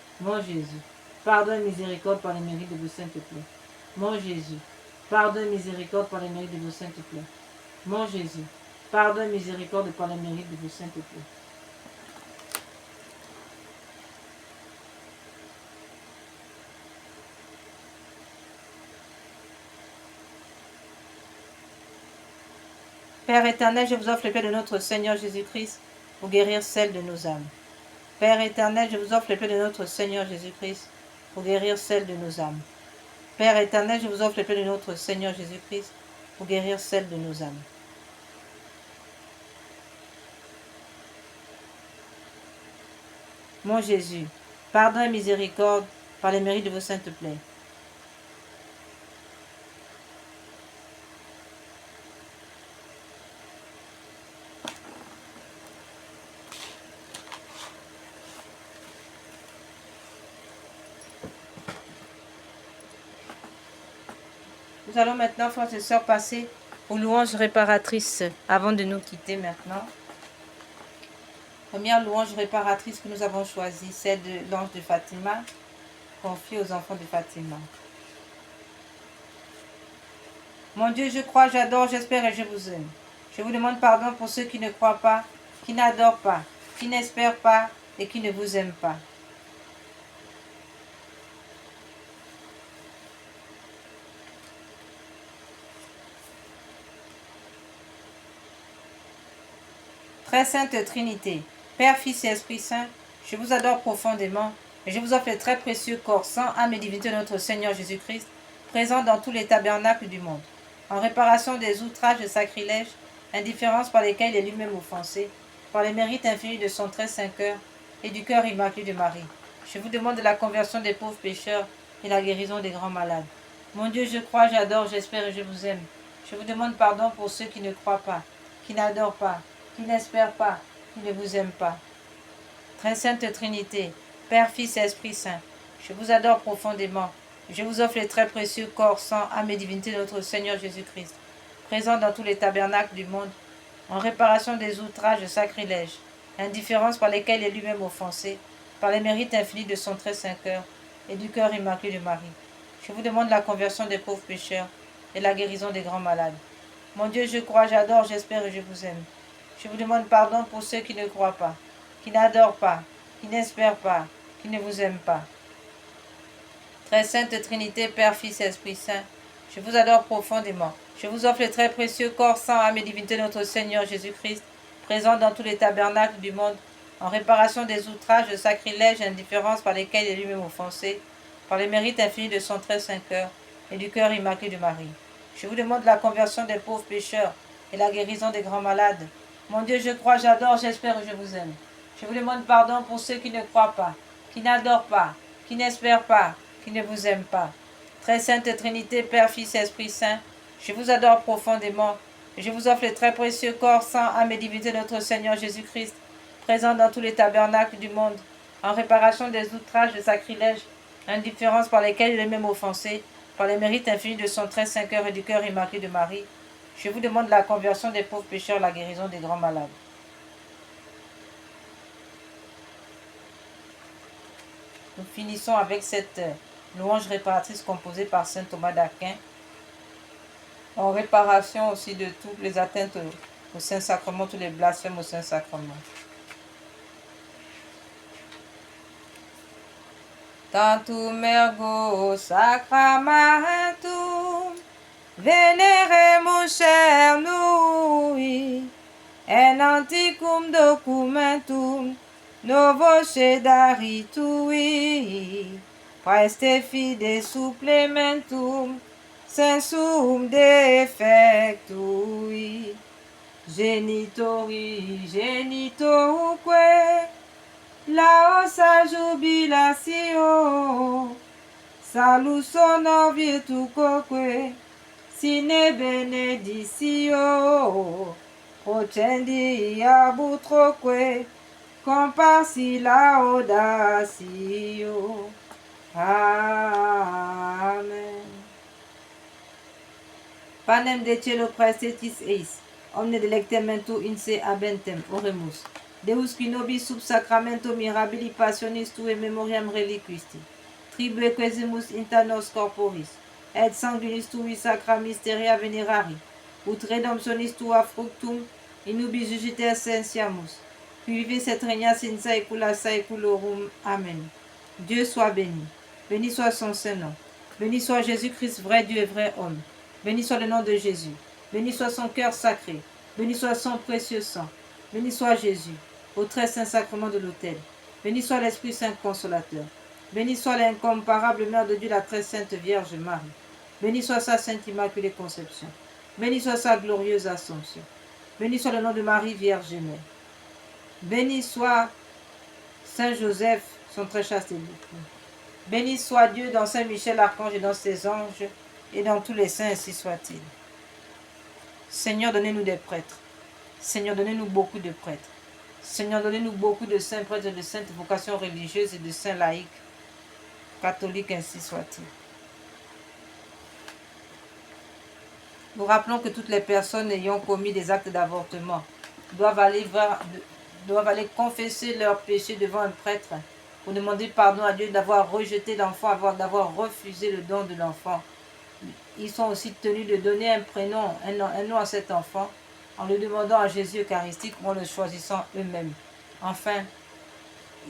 Mon Jésus, pardonne miséricorde par les mérites de vos saintes plaines. Mon Jésus, pardonne miséricorde par les mérites de vos saintes plaines. Mon Jésus, pardonne miséricorde par les mérites de vos saintes plaines. Père éternel, je vous offre le pain de notre Seigneur Jésus-Christ pour guérir celle de nos âmes. Père éternel, je vous offre le pain de notre Seigneur Jésus-Christ pour guérir celle de nos âmes. Père éternel, je vous offre le pain de notre Seigneur Jésus-Christ pour guérir celle de nos âmes. Mon Jésus, pardon et miséricorde par les mérites de vos saintes plaies. Nous allons maintenant, frères et sœurs, passer aux louanges réparatrices avant de nous quitter maintenant. Première louange réparatrice que nous avons choisie, celle de l'ange de Fatima, confiée aux enfants de Fatima. Mon Dieu, je crois, j'adore, j'espère et je vous aime. Je vous demande pardon pour ceux qui ne croient pas, qui n'adorent pas, qui n'espèrent pas et qui ne vous aiment pas. Très sainte Trinité, Père, Fils et Esprit Saint, je vous adore profondément et je vous offre le très précieux corps, sang, âme et divinité de notre Seigneur Jésus-Christ, présent dans tous les tabernacles du monde, en réparation des outrages et sacrilèges, indifférences par lesquels il est lui-même offensé, par les mérites infinis de son très saint cœur et du cœur immaculé de Marie. Je vous demande la conversion des pauvres pécheurs et la guérison des grands malades. Mon Dieu, je crois, j'adore, j'espère et je vous aime. Je vous demande pardon pour ceux qui ne croient pas, qui n'adorent pas, qui n'espèrent pas, qui ne vous aiment pas. Très sainte Trinité, Père, Fils et Esprit Saint, je vous adore profondément. Je vous offre le très précieux corps, sang, âme et divinité de notre Seigneur Jésus-Christ, présent dans tous les tabernacles du monde, en réparation des outrages et sacrilèges, indifférences par lesquels il est lui-même offensé, par les mérites infinis de son très saint cœur et du cœur immaculé de Marie. Je vous demande la conversion des pauvres pécheurs et la guérison des grands malades. Mon Dieu, je crois, j'adore, j'espère et je vous aime. Je vous demande pardon pour ceux qui ne croient pas, qui n'adorent pas, qui n'espèrent pas, qui ne vous aiment pas. Très sainte Trinité, Père, Fils et Esprit Saint, je vous adore profondément. Je vous offre le très précieux corps, sang, âme et divinité de notre Seigneur Jésus-Christ, présent dans tous les tabernacles du monde, en réparation des outrages, de sacrilèges et indifférences par lesquels il est lui-même offensé, par les mérites infinis de son très saint cœur et du cœur immaculé de Marie. Je vous demande la conversion des pauvres pécheurs et la guérison des grands malades. Mon Dieu, je crois, j'adore, j'espère et je vous aime. Je vous demande pardon pour ceux qui ne croient pas, qui n'adorent pas, qui n'espèrent pas, qui ne vous aiment pas. Très sainte Trinité, Père, Fils et Esprit Saint, je vous adore profondément et je vous offre le très précieux corps, sang, âme et divinité de notre Seigneur Jésus-Christ, présent dans tous les tabernacles du monde, en réparation des outrages, des sacrilèges, indifférences par lesquels il est même offensé, par les mérites infinis de son très saint cœur et du cœur immaculé de Marie. Je vous demande la conversion des pauvres pécheurs, la guérison des grands malades. Nous finissons avec cette louange réparatrice composée par saint Thomas d'Aquin, en réparation aussi de toutes les atteintes au Saint-Sacrement, tous les blasphèmes au Saint-Sacrement. Tantum ergo sacramentum, veneremus cernui, en antiquum documentum, novo cedaritui, praeste fide supplementum, sensum defectui, genitori genitoruque, laosa jubilatio, salus honor virtucoque, sine beneditio, procendi abutroque, comparsi laudatio. Amen. Panem de cielo praestetis eis, omne delectementu inse habentem, oremus. Deus qui nobis sub sacramento mirabili passionis tue memoriam reliquisti, tribue quesimus inter nos corporis, et sanguinis tui sacra mysteria venerari, ut redemptionis tua fructum in ubi jugite essentiamus, qui vivis et regnas in saecula saeculorum. Amen. Dieu soit béni. Béni soit son Saint-Nom. Béni soit Jésus-Christ, vrai Dieu et vrai homme. Béni soit le nom de Jésus. Béni soit son cœur sacré. Béni soit son précieux sang. Béni soit Jésus, au très saint sacrement de l'autel. Béni soit l'Esprit Saint consolateur. Béni soit l'incomparable Mère de Dieu, la très sainte Vierge Marie. Béni soit sa sainte immaculée conception. Béni soit sa glorieuse assomption. Béni soit le nom de Marie, Vierge Mère. Béni soit Saint Joseph, son très chaste époux. Béni soit Dieu dans Saint Michel, archange, et dans ses anges, et dans tous les saints, ainsi soit-il. Seigneur, donnez-nous des prêtres. Seigneur, donnez-nous beaucoup de prêtres. Seigneur, donnez-nous beaucoup de saints prêtres, de saintes vocations religieuses et de saints laïcs, catholiques, ainsi soit-il. Nous rappelons que toutes les personnes ayant commis des actes d'avortement doivent aller confesser leurs péchés devant un prêtre pour demander pardon à Dieu d'avoir rejeté l'enfant, d'avoir refusé le don de l'enfant. Ils sont aussi tenus de donner un prénom, un nom à cet enfant, en le demandant à Jésus eucharistique ou en le choisissant eux-mêmes. Enfin,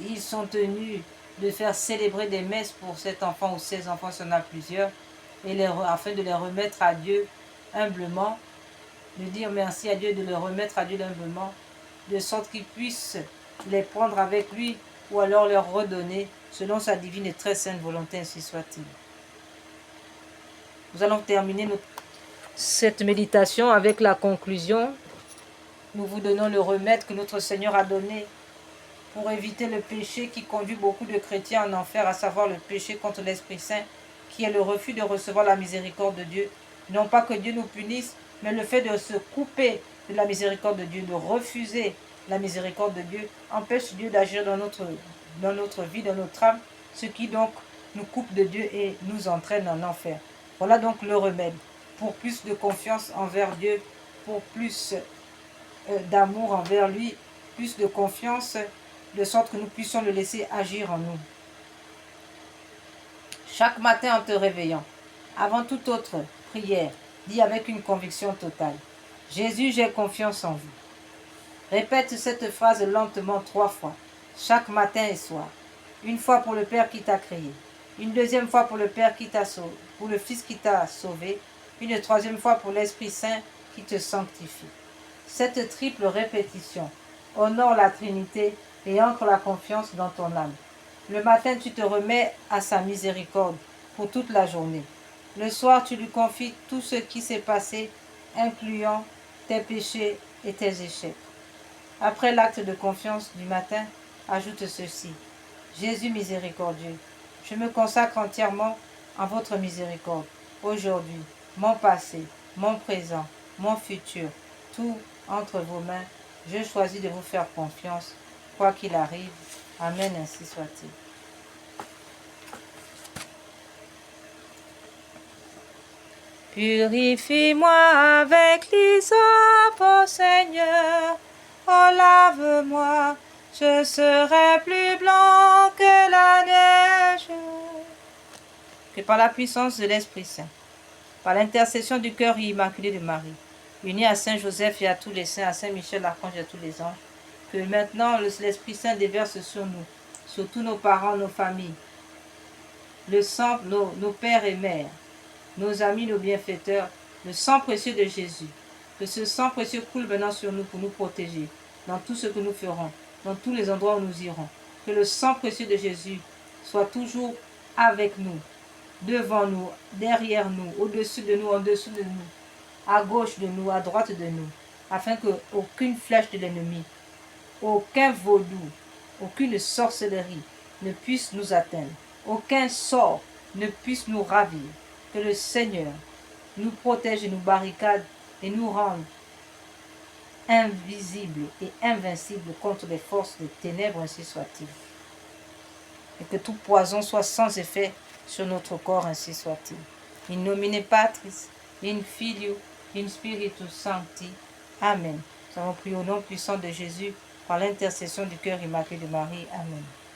ils sont tenus de faire célébrer des messes pour cet enfant ou ces enfants, s'il y en a plusieurs, afin de les remettre à Dieu humblement, de dire merci à Dieu, de les remettre à Dieu humblement, de sorte qu'il puisse les prendre avec lui ou alors leur redonner selon sa divine et très sainte volonté, ainsi soit-il. Nous allons terminer cette méditation avec la conclusion. Nous vous donnons le remède que notre Seigneur a donné pour éviter le péché qui conduit beaucoup de chrétiens en enfer, à savoir le péché contre l'Esprit Saint, qui est le refus de recevoir la miséricorde de Dieu. Non pas que Dieu nous punisse, mais le fait de se couper de la miséricorde de Dieu, de refuser la miséricorde de Dieu, empêche Dieu d'agir dans notre vie, dans notre âme, ce qui donc nous coupe de Dieu et nous entraîne en enfer. Voilà donc le remède pour plus de confiance envers Dieu, pour plus d'amour envers lui, plus de confiance, de sorte que nous puissions le laisser agir en nous. Chaque matin en te réveillant, avant toute autre prière, dis avec une conviction totale: Jésus, j'ai confiance en vous. Répète cette phrase lentement 3 fois, chaque matin et soir. Une fois pour le Père qui t'a créé, une deuxième fois pour le Père qui t'a sauvé, pour le Fils qui t'a sauvé, une troisième fois pour l'Esprit Saint qui te sanctifie. Cette triple répétition honore la Trinité et ancre la confiance dans ton âme. Le matin, tu te remets à sa miséricorde pour toute la journée. Le soir, tu lui confies tout ce qui s'est passé, incluant tes péchés et tes échecs. Après l'acte de confiance du matin, ajoute ceci: Jésus miséricordieux, je me consacre entièrement en votre miséricorde. Aujourd'hui, mon passé, mon présent, mon futur, tout entre vos mains, je choisis de vous faire confiance, quoi qu'il arrive. Amen, ainsi soit-il. Purifie-moi avec l'hysope, ô Seigneur, oh lave-moi, je serai plus blanc que la neige. Que par la puissance de l'Esprit Saint, par l'intercession du cœur immaculé de Marie, unis à Saint Joseph et à tous les saints, à Saint Michel l'Archange et à tous les anges, que maintenant l'Esprit Saint déverse sur nous, sur tous nos parents, nos familles, le sang, nos pères et mères, nos amis, nos bienfaiteurs, le sang précieux de Jésus. Que ce sang précieux coule maintenant sur nous pour nous protéger dans tout ce que nous ferons, dans tous les endroits où nous irons. Que le sang précieux de Jésus soit toujours avec nous, devant nous, derrière nous, au-dessus de nous, en dessous de nous, à gauche de nous, à droite de nous, afin que aucune flèche de l'ennemi, aucun vaudou, aucune sorcellerie ne puisse nous atteindre, aucun sort ne puisse nous ravir. Que le Seigneur nous protège et nous barricade et nous rende invisibles et invincibles contre les forces des ténèbres, ainsi soit-il. Et que tout poison soit sans effet sur notre corps, ainsi soit-il. In nomine Patris, in Filio, in Spiritus Sancti. Amen. Nous avons prié au nom puissant de Jésus, par l'intercession du cœur immaculé de Marie. Amen.